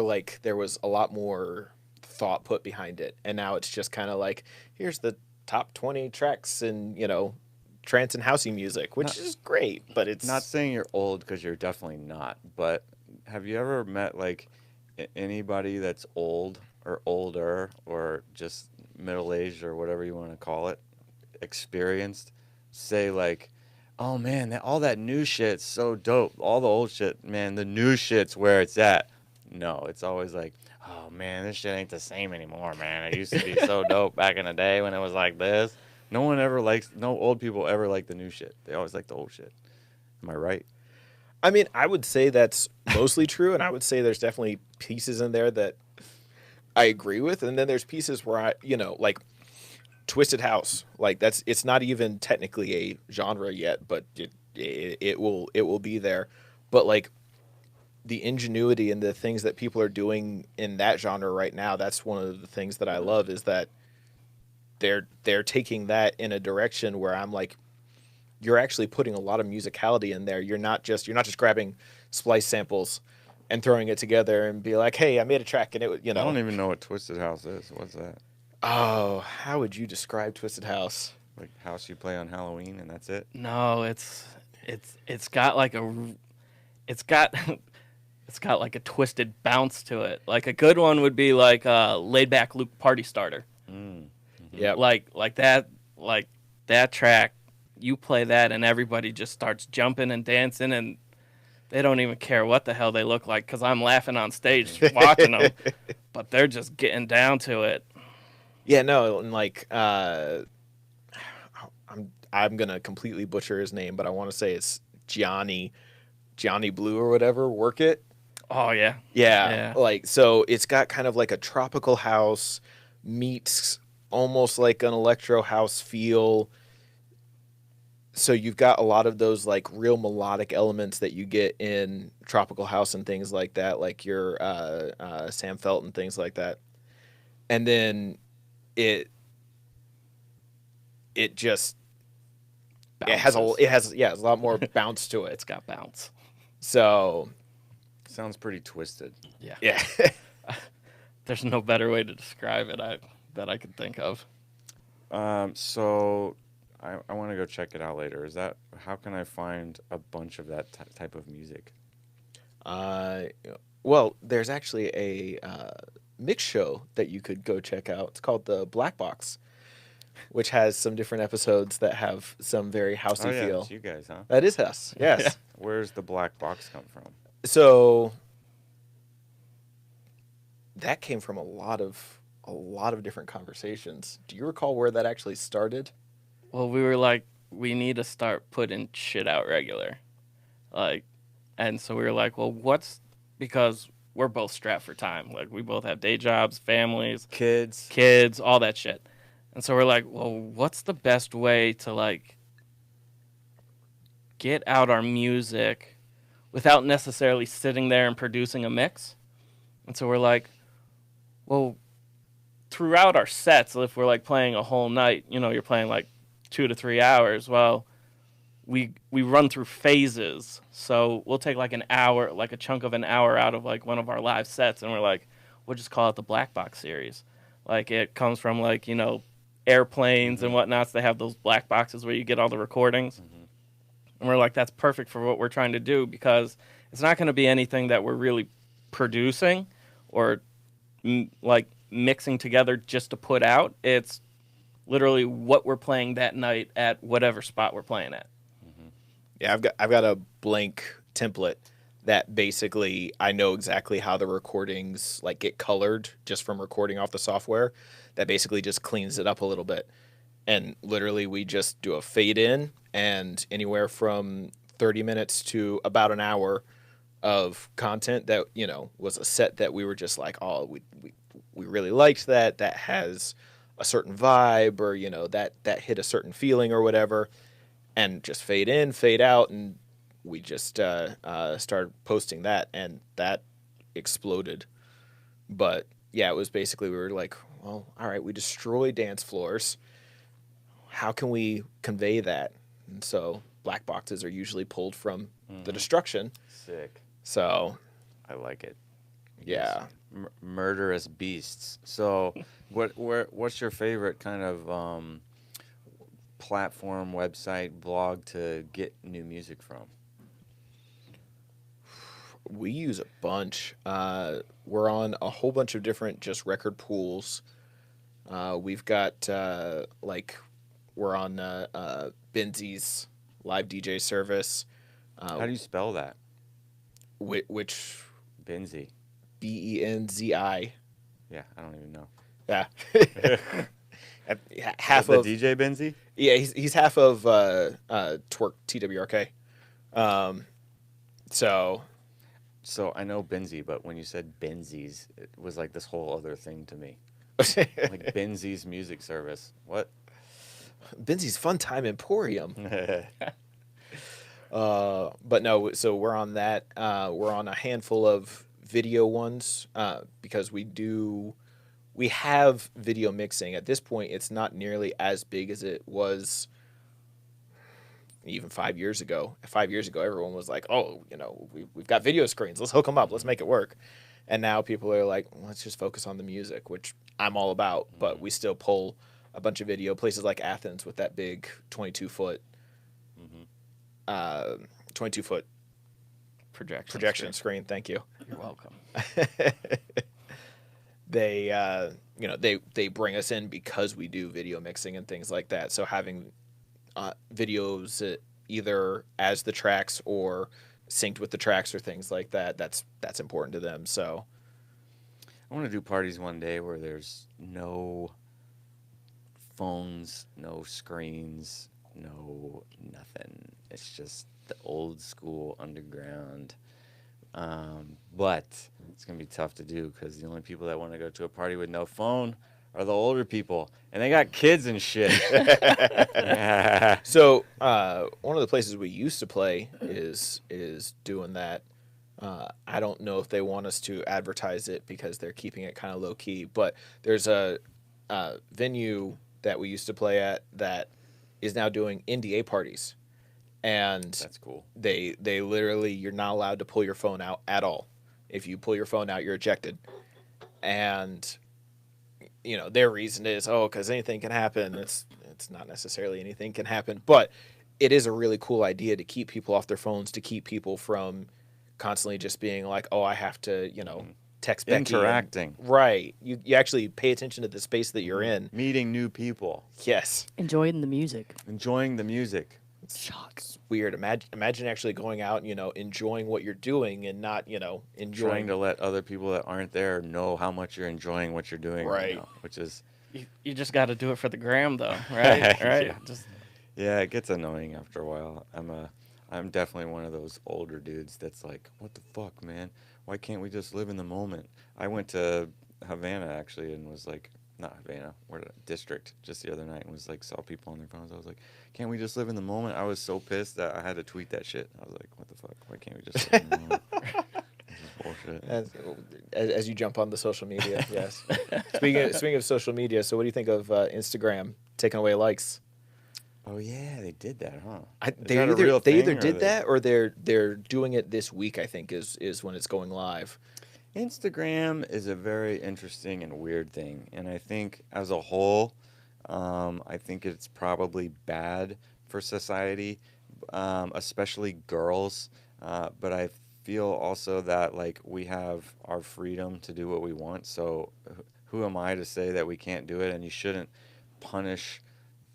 like there was a lot more thought put behind it. And now it's just kind of like, here's the top 20 tracks in, trance and housey music, which is great, but it's not saying you're old because you're definitely not. But have you ever met like anybody that's old or older or just middle-aged or whatever you want to call it, experienced, say like, oh man, all that new shit's so dope. All the old shit, man, the new shit's where it's at. No, it's always like, oh man, this shit ain't the same anymore, man. It used to be so dope back in the day when it was like this. No old people ever like the new shit. They always like the old shit. Am I right? I mean, I would say that's mostly true, and I would say there's definitely pieces in there that I agree with, and then there's pieces where I, like Twisted House, like it's not even technically a genre yet, but it will be there. But like the ingenuity and the things that people are doing in that genre right now, that's one of the things that I love, is that they're taking that in a direction where I'm like, you're actually putting a lot of musicality in there. You're not just grabbing splice samples and throwing it together and be like, hey, I made a track, and it, I don't even know what Twisted House is. What's that? Oh, how would you describe Twisted House? Like house you play on Halloween and that's it? No, it's got like it's got like a twisted bounce to it. Like a good one would be like Laid Back Luke Party Starter. Yeah, like that track. You play that and everybody just starts jumping and dancing, and they don't even care what the hell they look like because I'm laughing on stage watching them, but they're just getting down to it. Yeah, no, and like I'm gonna completely butcher his name, but I want to say it's Johnny Blue or whatever. Work It. Oh yeah. Yeah. Like, so it's got kind of like a tropical house meets almost like an electro house feel. So you've got a lot of those like real melodic elements that you get in tropical house and things like that, like your Sam Felton and things like that. And then it just it has a lot more bounce to it. It's got bounce. So sounds pretty twisted. yeah. There's no better way to describe it that I could think of. So I want to go check it out later. How can I find a bunch of that type of music? Well, there's actually a mix show that you could go check out. It's called the Black Box, which has some different episodes that have some very housey feel. That's you guys, huh? That is us. Yes. Yeah. Where's the Black Box come from? So that came from a lot of different conversations. Do you recall where that actually started? Well, we were like, we need to start putting shit out regular. Like, and so we were like, well, because we're both strapped for time. Like, we both have day jobs, families, kids, all that shit. And so we're like, well, what's the best way to, like, get out our music without necessarily sitting there and producing a mix? And so we're like, well, throughout our sets, if we're, like, playing a whole night, you're playing, like, 2 to 3 hours. Well, we run through phases. So we'll take like an hour, like a chunk of an hour out of like one of our live sets, and we're like, we'll just call it the Black Box series. Like it comes from like, airplanes and whatnot. So they have those black boxes where you get all the recordings. And we're like, that's perfect for what we're trying to do because it's not going to be anything that we're really producing or like mixing together just to put out. It's literally what we're playing that night at whatever spot we're playing at. Yeah, I've got a blank template that basically I know exactly how the recordings like get colored just from recording off the software. That basically just cleans it up a little bit. And literally we just do a fade in and anywhere from 30 minutes to about an hour of content that, was a set that we were just like, oh, we really liked that. That has a certain vibe or, that hit a certain feeling or whatever. And just fade in, fade out. And we just started posting that and that exploded. But yeah, it was basically, we were like, well, all right, we destroy dance floors. How can we convey that? And so black boxes are usually pulled from the destruction. Sick. So I like it. yeah. Murderous beasts. So what's your favorite kind of platform, website, blog to get new music from? We use a bunch. We're on a whole bunch of different just record pools. We've got we're on Benzi's live DJ service. How do you spell that? Which Benzi. Benzi. Yeah, I don't even know. Yeah. Half the of DJ Benzi? Yeah, he's half of Twerk TWRK. So I know Benzi, but when you said Benzi's, it was like this whole other thing to me. Like Benzi's music service. What? Benzi's Fun Time Emporium. But no, so we're on that. We're on a handful of video ones because we have video mixing. At this point, it's not nearly as big as it was even 5 years ago. 5 years ago, everyone was like, oh, we've got video screens. Let's hook them up. Let's make it work. And now people are like, let's just focus on the music, which I'm all about. But we still pull a bunch of video. Places like Athens with that big 22-foot 22-foot projection screen. Thank you. You're welcome. They bring us in because we do video mixing and things like that. So having videos either as the tracks or synced with the tracks or things like that, that's important to them. So I want to do parties one day where there's no phones, no screens, no nothing. It's just the old school underground. But it's going to be tough to do because the only people that want to go to a party with no phone are the older people. And they got kids and shit. So one of the places we used to play is doing that. I don't know if they want us to advertise it because they're keeping it kind of low key. But there's a venue that we used to play at that is now doing NDA parties. And that's cool. They literally, you're not allowed to pull your phone out at all. If you pull your phone out, you're ejected. And their reason is, because anything can happen. It's not necessarily anything can happen, but it is a really cool idea to keep people off their phones, to keep people from constantly just being like, oh, I have to, text Becky. Interacting. Right. You actually pay attention to the space that you're in. Meeting new people. Yes. Enjoying the music. Enjoying the music. It's weird. Imagine actually going out, enjoying what you're doing and not, enjoying. Trying to let other people that aren't there know how much you're enjoying what you're doing right now, which is... You just got to do it for the gram, though, right? Right? Yeah, it gets annoying after a while. I'm definitely one of those older dudes that's like, what the fuck, man? Why can't we just live in the moment? I went to Havana, actually, and was like... Not Havana, District, just the other night, and was like, saw people on their phones. I was like, can't we just live in the moment? I was so pissed that I had to tweet that shit. I was like, what the fuck? Why can't we just live in the moment? This is bullshit. As you jump on the social media, yes. Speaking of social media, so what do you think of Instagram taking away likes? Oh yeah, they did that, huh? They either did that or they're doing it this week. I think is when it's going live. Instagram is a very interesting and weird thing, and I think as a whole, I think it's probably bad for society, especially girls. But I feel also that like we have our freedom to do what we want. So who am I to say that we can't do it? And you shouldn't punish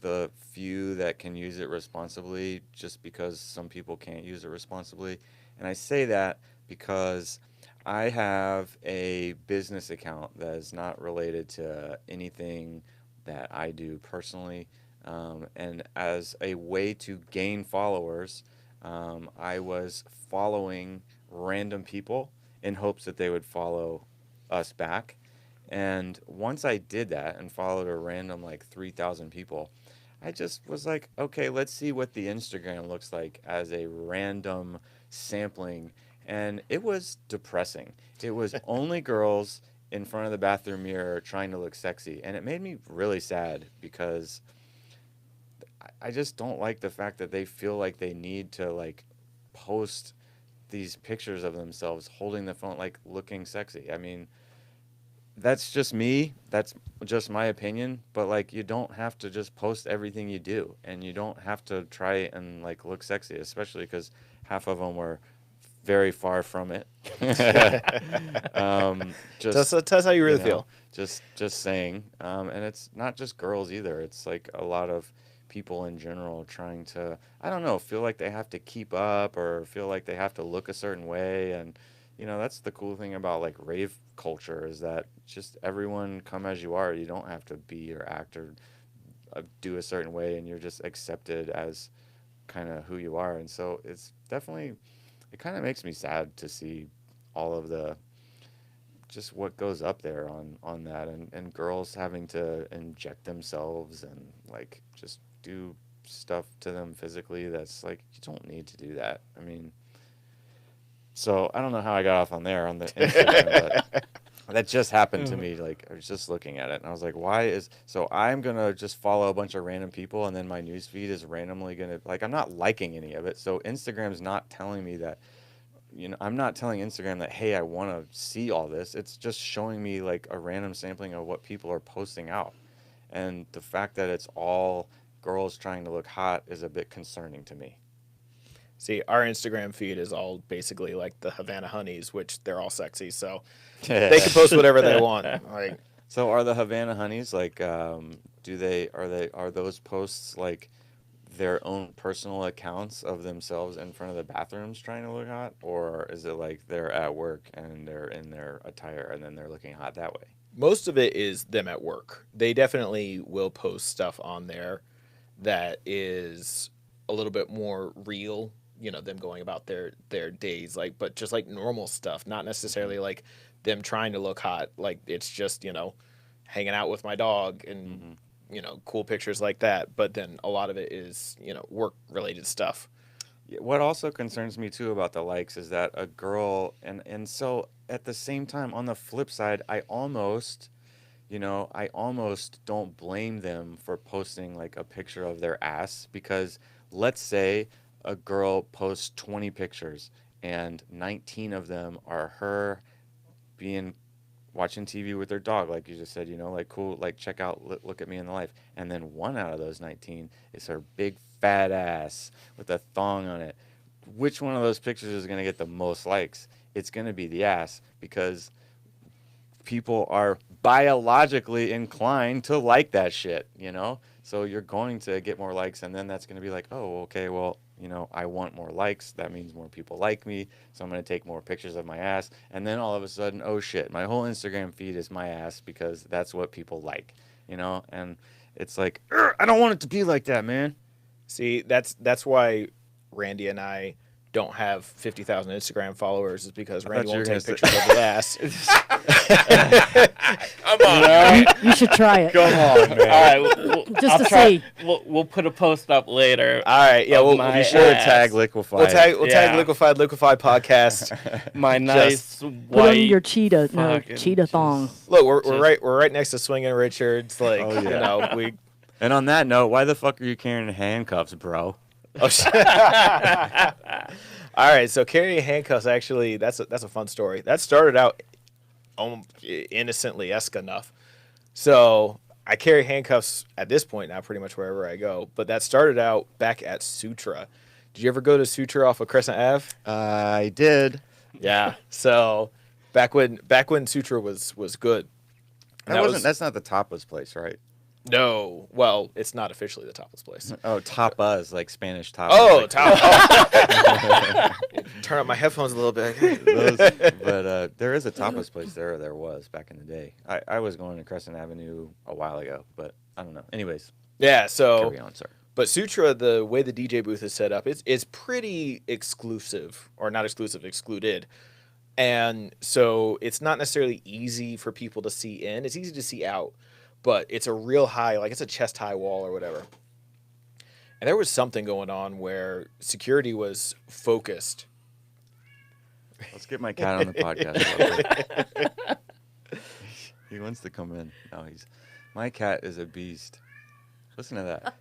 the few that can use it responsibly just because some people can't use it responsibly. And I say that because I have a business account that is not related to anything that I do personally. And as a way to gain followers, I was following random people in hopes that they would follow us back. And once I did that and followed a random like 3,000 people, I just was like, okay, let's see what the Instagram looks like as a random sampling. And it was depressing. It was only girls in front of the bathroom mirror trying to look sexy. And it made me really sad because I just don't like the fact that they feel like they need to like post these pictures of themselves holding the phone, like looking sexy. I mean, that's just me. That's just my opinion. But like, you don't have to just post everything you do, and you don't have to try and like look sexy, especially because half of them were very far from it. Tell us how you really feel. Just saying. And it's not just girls either. It's like a lot of people in general trying to, I don't know, feel like they have to keep up or feel like they have to look a certain way. And that's the cool thing about like rave culture is that just everyone come as you are. You don't have to be or act or do a certain way, and you're just accepted as kind of who you are. And so it's definitely, it kind of makes me sad to see all of the just what goes up there on that, and girls having to inject themselves and like just do stuff to them physically that's like, you don't need to do that. I mean, so I don't know how I got off on there on the Instagram, but that just happened to me. Like, I was just looking at it and I was like, so I'm going to just follow a bunch of random people, and then my newsfeed is randomly going to, like, I'm not liking any of it. So Instagram's not telling me that, I'm not telling Instagram that, hey, I want to see all this. It's just showing me like a random sampling of what people are posting out. And the fact that it's all girls trying to look hot is a bit concerning to me. See, our Instagram feed is all basically like the Havana Honeys, which they're all sexy, so they can post whatever they want. Like, so are the Havana Honeys like, are those posts like their own personal accounts of themselves in front of the bathrooms trying to look hot, or is it like they're at work and they're in their attire and then they're looking hot that way? most of it is them at work. They definitely will post stuff on there that is a little bit more real, them going about their days, like, but just like normal stuff, not necessarily like them trying to look hot. Like, it's just, hanging out with my dog and, cool pictures like that. But then a lot of it is, work related stuff. What also concerns me too about the likes is that a girl, and so at the same time, on the flip side, I almost don't blame them for posting like a picture of their ass, because let's say a girl posts 20 pictures and 19 of them are her watching TV with her dog, like you just said, like cool, like check out, look at me in the life. And then one out of those 19 is her big fat ass with a thong on it. Which one of those pictures is going to get the most likes? It's going to be the ass, because people are biologically inclined to like that shit, So you're going to get more likes, and then that's going to be like, oh, okay, well, I want more likes. That means more people like me, so I'm going to take more pictures of my ass. And then all of a sudden, oh shit, my whole Instagram feed is my ass, because that's what people like, And it's like, I don't want it to be like that, man. See, that's why Randy and I don't have 50,000 Instagram followers, is because Randy won't take pictures of his ass. Come on, You should try it. Come on, man. all right, Just to see. We'll put a post up later. All right, yeah, we'll my be sure to ass. tag. Tag Liquefy. We'll tag Yeah. Liquefy podcast. My nice Put on white. your cheetah fucking thong. Look, we're right next to Swinging Richards. Like, Oh, yeah. we. And on that note, why the fuck are you carrying handcuffs, bro? Oh, shit. All right, so carrying handcuffs, actually, that's a fun story. That started out innocently-esque enough. So I carry handcuffs at this point now pretty much wherever I go. But that started out back at Sutra. Did you ever go to Sutra off of Crescent Ave? I did. Yeah. So back when Sutra was good. And That's not the Tapas place, right? No. Well, it's not officially the topless place. Oh, tapas, like Spanish tapas. Oh, like, Turn up my headphones a little bit. But there is a tapas place there. There was back in the day. I was going to Crescent Avenue a while ago, but I don't know. Anyways, Yeah. So carry on, sir. But Sutra, the way the DJ booth is set up, it's pretty exclusive, or not exclusive, excluded. And so it's not necessarily easy for people to see in. It's easy to see out, but it's a real high, like it's a chest high wall or whatever. And there was something going on where security was focused. Let's get my cat on the podcast. real quick. He wants to come in. No, my cat is a beast. Listen to that.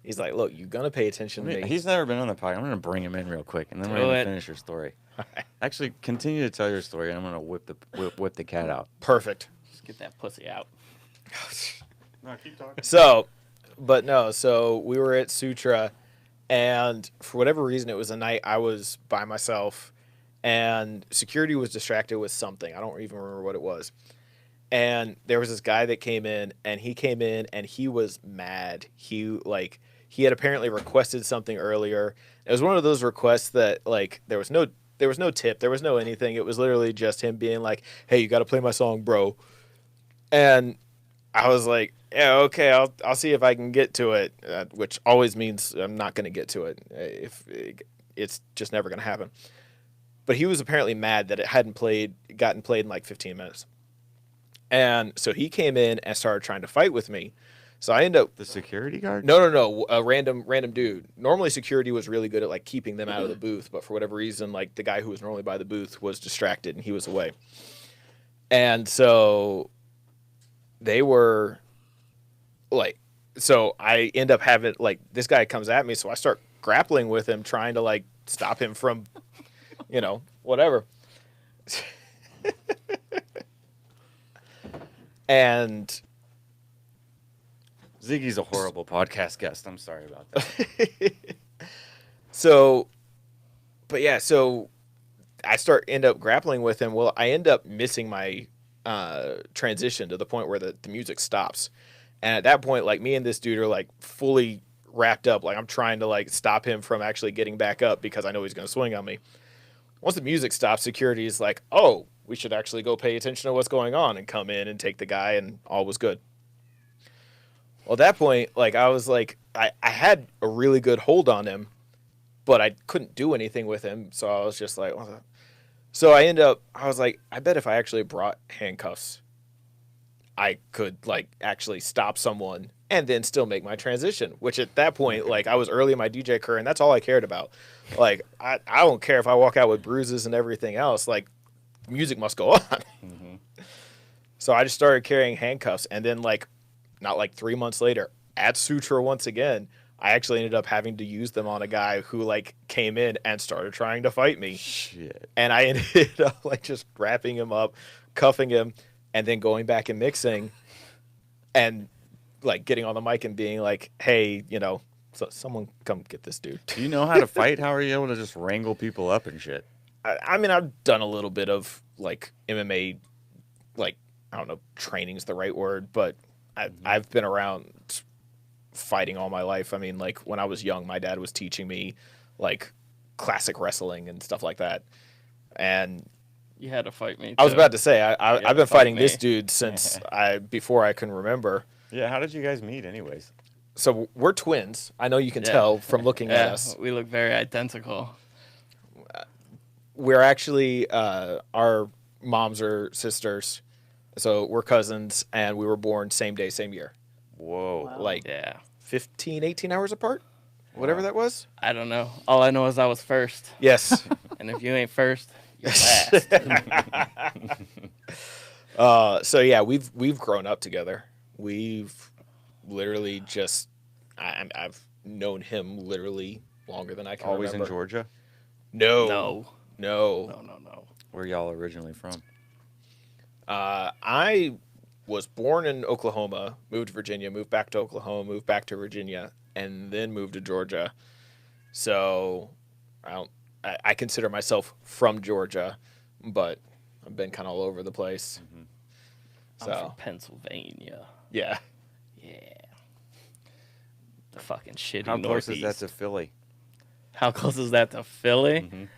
He's like, look, you're going to pay attention to me. He's never been on the podcast. I'm going to bring him in real quick, and then we're Do going to it. finish your story. Actually, continue to tell your story, and I'm going to whip the cat out. Perfect. Just get that pussy out. No, keep talking. So we were at Sutra, and for whatever reason, it was a night I was by myself, and security was distracted with something. I don't even remember what it was. And there was this guy that came in, and he was mad. He had apparently requested something earlier. It was one of those requests that, like, there was no tip, there was no anything. It was literally just him being like, "Hey, you got to play my song, bro." And I was like, "Yeah, okay, I'll see if I can get to it," which always means I'm not going to get to it. It's just never going to happen. But he was apparently mad that it hadn't gotten played in like 15 minutes. And so he came in and started trying to fight with me. So I ended up... The security guard? No. A random dude. Normally security was really good at like keeping them out of the booth, but for whatever reason, like the guy who was normally by the booth was distracted and he was away. And so they were like... So I end up having... Like, this guy comes at me, so I start grappling with him, trying to like stop him from, whatever. And Ziggy's a horrible podcast guest. I'm sorry about that. so I end up grappling with him. Well, I end up missing my transition to the point where the music stops. And at that point, like, me and this dude are like fully wrapped up. Like, I'm trying to like stop him from actually getting back up because I know he's going to swing on me. Once the music stops, security is like, "Oh, we should actually go pay attention to what's going on," and come in and take the guy, and all was good. Well, at that point, like, I was like, I had a really good hold on him, but I couldn't do anything with him, so I was just like, what the... So I was like, I bet if I actually brought handcuffs, I could, like, actually stop someone and then still make my transition, which at that point, like, I was early in my DJ career, and that's all I cared about. Like, I don't care if I walk out with bruises and everything else. Like, music must go on. Mm-hmm. So I just started carrying handcuffs, and then, like, not like 3 months later, at Sutra once again, I actually ended up having to use them on a guy who, like, came in and started trying to fight me. Shit. And I ended up, like, just wrapping him up, cuffing him, and then going back and mixing, and, like, getting on the mic and being like, "Hey, someone come get this dude." Do you know how to fight? How are you able to just wrangle people up and shit? I mean, I've done a little bit of, like, MMA, like, I don't know, training's the right word, but I've been around fighting all my life. I mean, like, when I was young, my dad was teaching me, like, classic wrestling and stuff like that. And You had to fight me. I was too. about to say, I've been fight fighting me. this dude since before I can remember. Yeah, how did you guys meet anyways? So we're twins. I know you can Yeah. tell from looking at Yeah, us. we look very identical. We're actually, our moms are sisters. So we're cousins, and we were born same day, same year. Whoa. Wow. Like Yeah. 15, 18 hours apart? Whatever that was? I don't know. All I know is I was first. Yes. And if you ain't first, you're last. So yeah, we've grown up together. We've literally just I've known him literally longer than I can Always remember. in Georgia? No. No. No. No. Where y'all originally from? I was born in Oklahoma, moved to Virginia, moved back to Oklahoma, moved back to Virginia, and then moved to Georgia. So I consider myself from Georgia, but I've been kind of all over the place. I'm from Pennsylvania. Yeah. Yeah. The fucking shitty How close Northeast. is that to Philly? How close is that to Philly? Mhm.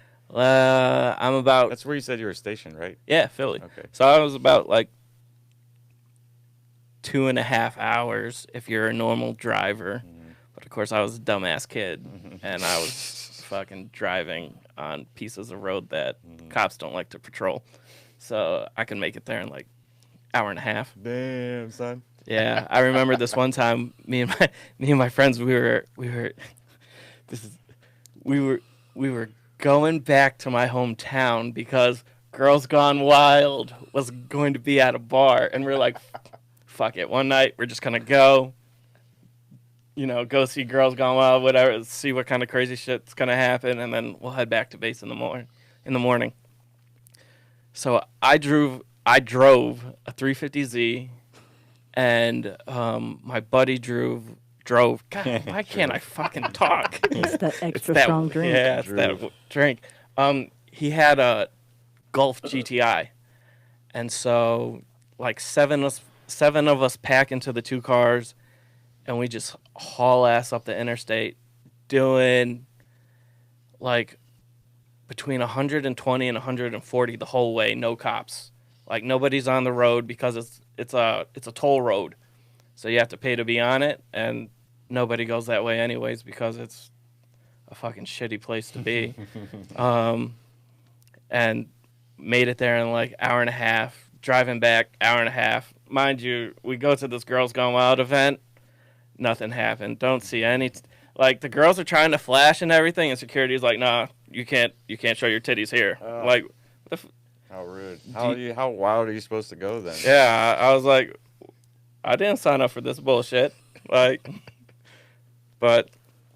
I'm about That's where you said you were stationed, right? yeah, Philly. Okay. So I was about like 2.5 hours if you're a normal driver. But of course I was a dumbass kid and I was fucking driving on pieces of road that cops don't like to patrol. So I could make it there in like hour and a half. Damn, son. Yeah, I remember this one time. Me and my friends, we were going back to my hometown because Girls Gone Wild was going to be at a bar, and we're like, "Fuck it!" One night, we're just gonna go, go see Girls Gone Wild, whatever, see what kind of crazy shit's gonna happen, and then we'll head back to base in the morning. So I drove a 350Z. And my buddy drove. God, why can't I fucking talk? It's that extra It's that- strong drink. Yeah, it's that drink. He had a Golf GTI, and so like seven of us pack into the two cars, and we just haul ass up the interstate, doing like between 120 and 140 the whole way, no cops. Like nobody's on the road because it's a toll road, so you have to pay to be on it, and nobody goes that way anyways because it's a fucking shitty place to be. And made it there in like hour and a half. Driving back, hour and a half. Mind you, we go to this Girls Gone Wild event. Nothing happened. Don't see any. Like the girls are trying to flash and everything, and security's like, "Nah, you can't show your titties here." Like, what the How rude. How wild are you supposed to go then? yeah, I was like, I didn't sign up for this bullshit. Like, but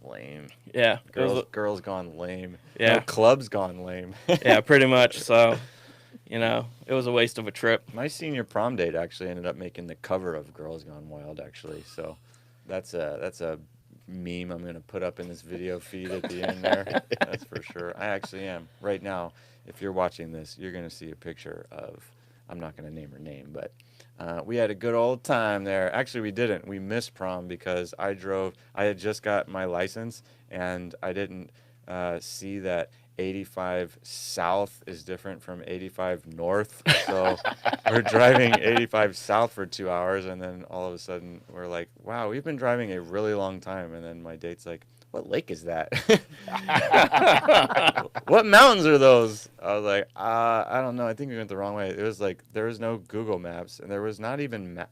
Lame. yeah, it was Girls gone lame. Yeah. No, clubs gone lame. yeah, pretty much. So, it was a waste of a trip. My senior prom date actually ended up making the cover of Girls Gone Wild, actually. So that's a meme I'm going to put up in this video feed at the end there. That's for sure. I actually am. Right now, if you're watching this, you're going to see a picture of, I'm not going to name her name, but we had a good old time there. Actually, we didn't. We missed prom because I had just got my license, and I didn't see that 85 south is different from 85 north. So we're driving 85 south for 2 hours, and then all of a sudden we're like, wow, we've been driving a really long time. And then my date's like, what lake is that? What mountains are those? I was like, I don't know. I think we went the wrong way. It was like there was no Google Maps, and there was not even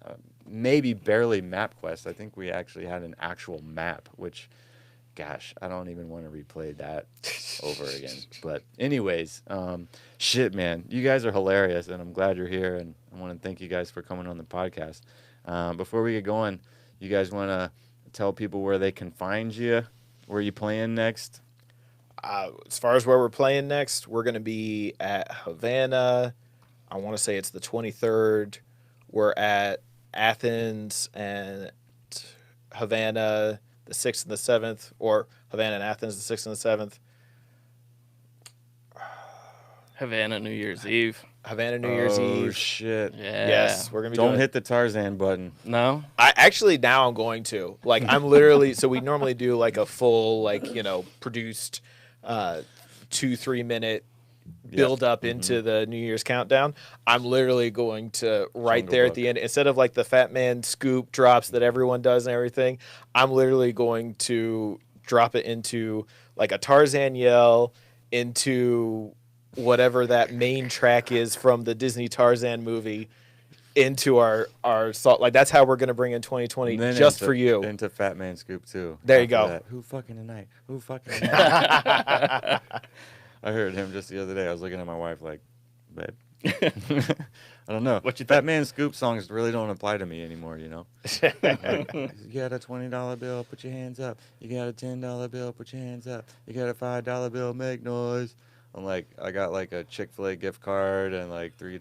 maybe barely MapQuest. I think we actually had an actual map, which, gosh, I don't even want to replay that over again. But anyways, shit, man, you guys are hilarious, and I'm glad you're here, and I want to thank you guys for coming on the podcast. Before we get going, you guys want to tell people where they can find you? Where are you playing next? As far as where we're playing next, we're going to be at Havana. I want to say it's the 23rd. We're at Athens and Havana the 6th and the 7th, or Havana and Athens the 6th and the 7th. Havana New Year's Eve. Havana New Year's Oh, Eve. shit. Yeah. Yes, we're going to be Don't doing hit the Tarzan button. No. I actually now I'm going to. Like I'm literally so we normally do like a full produced 2-3 minute build up into the New Year's countdown. I'm literally going to right Jungle there Book. at the end, instead of like the Fat Man scoop drops that everyone does and everything, I'm literally going to drop it into like a Tarzan yell into whatever that main track is from the Disney Tarzan movie into our salt. Like that's how we're going to bring in 2020 And then just into- for you. Into Fat Man Scoop, too. There you After go. that. Who fucking tonight? Who fucking tonight? I heard him just the other day. I was looking at my wife like, babe. I don't know. What you Fat think? Man Scoop songs really don't apply to me anymore, you know? Like, you got a $20 bill, put your hands up. You got a $10 bill, put your hands up. You got a $5 bill, make noise. I'm like, I got like a Chick-fil-A gift card and like $3.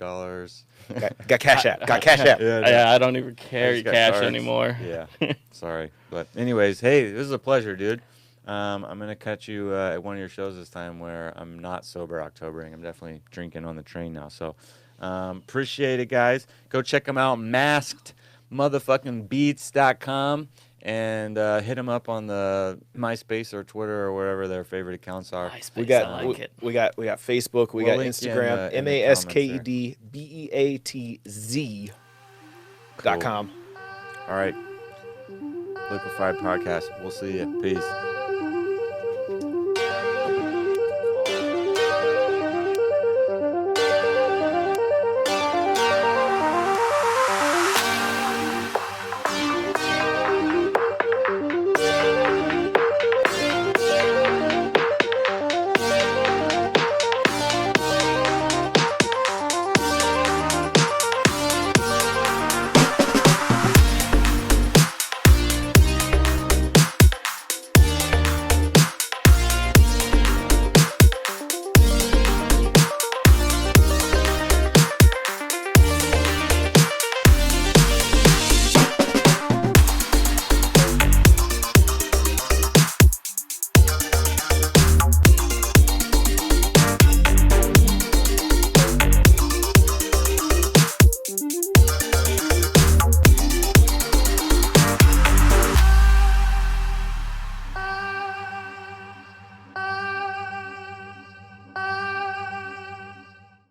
Got Cash App. Got Cash App. Yeah, I don't even carry got cash cards. anymore. Yeah, sorry. But anyways, hey, this is a pleasure, dude. I'm going to catch you at one of your shows this time where I'm not sober Octobering. I'm definitely drinking on the train now. So appreciate it, guys. Go check them out, maskedbeatz.com. And hit them up on the MySpace or Twitter or wherever their favorite accounts are. MySpace, We got I like it. we got Facebook. We We'll got link you in Instagram. the- in the comments MaskedBeatz.com. All right. Liquefied Podcast. We'll see you. Peace.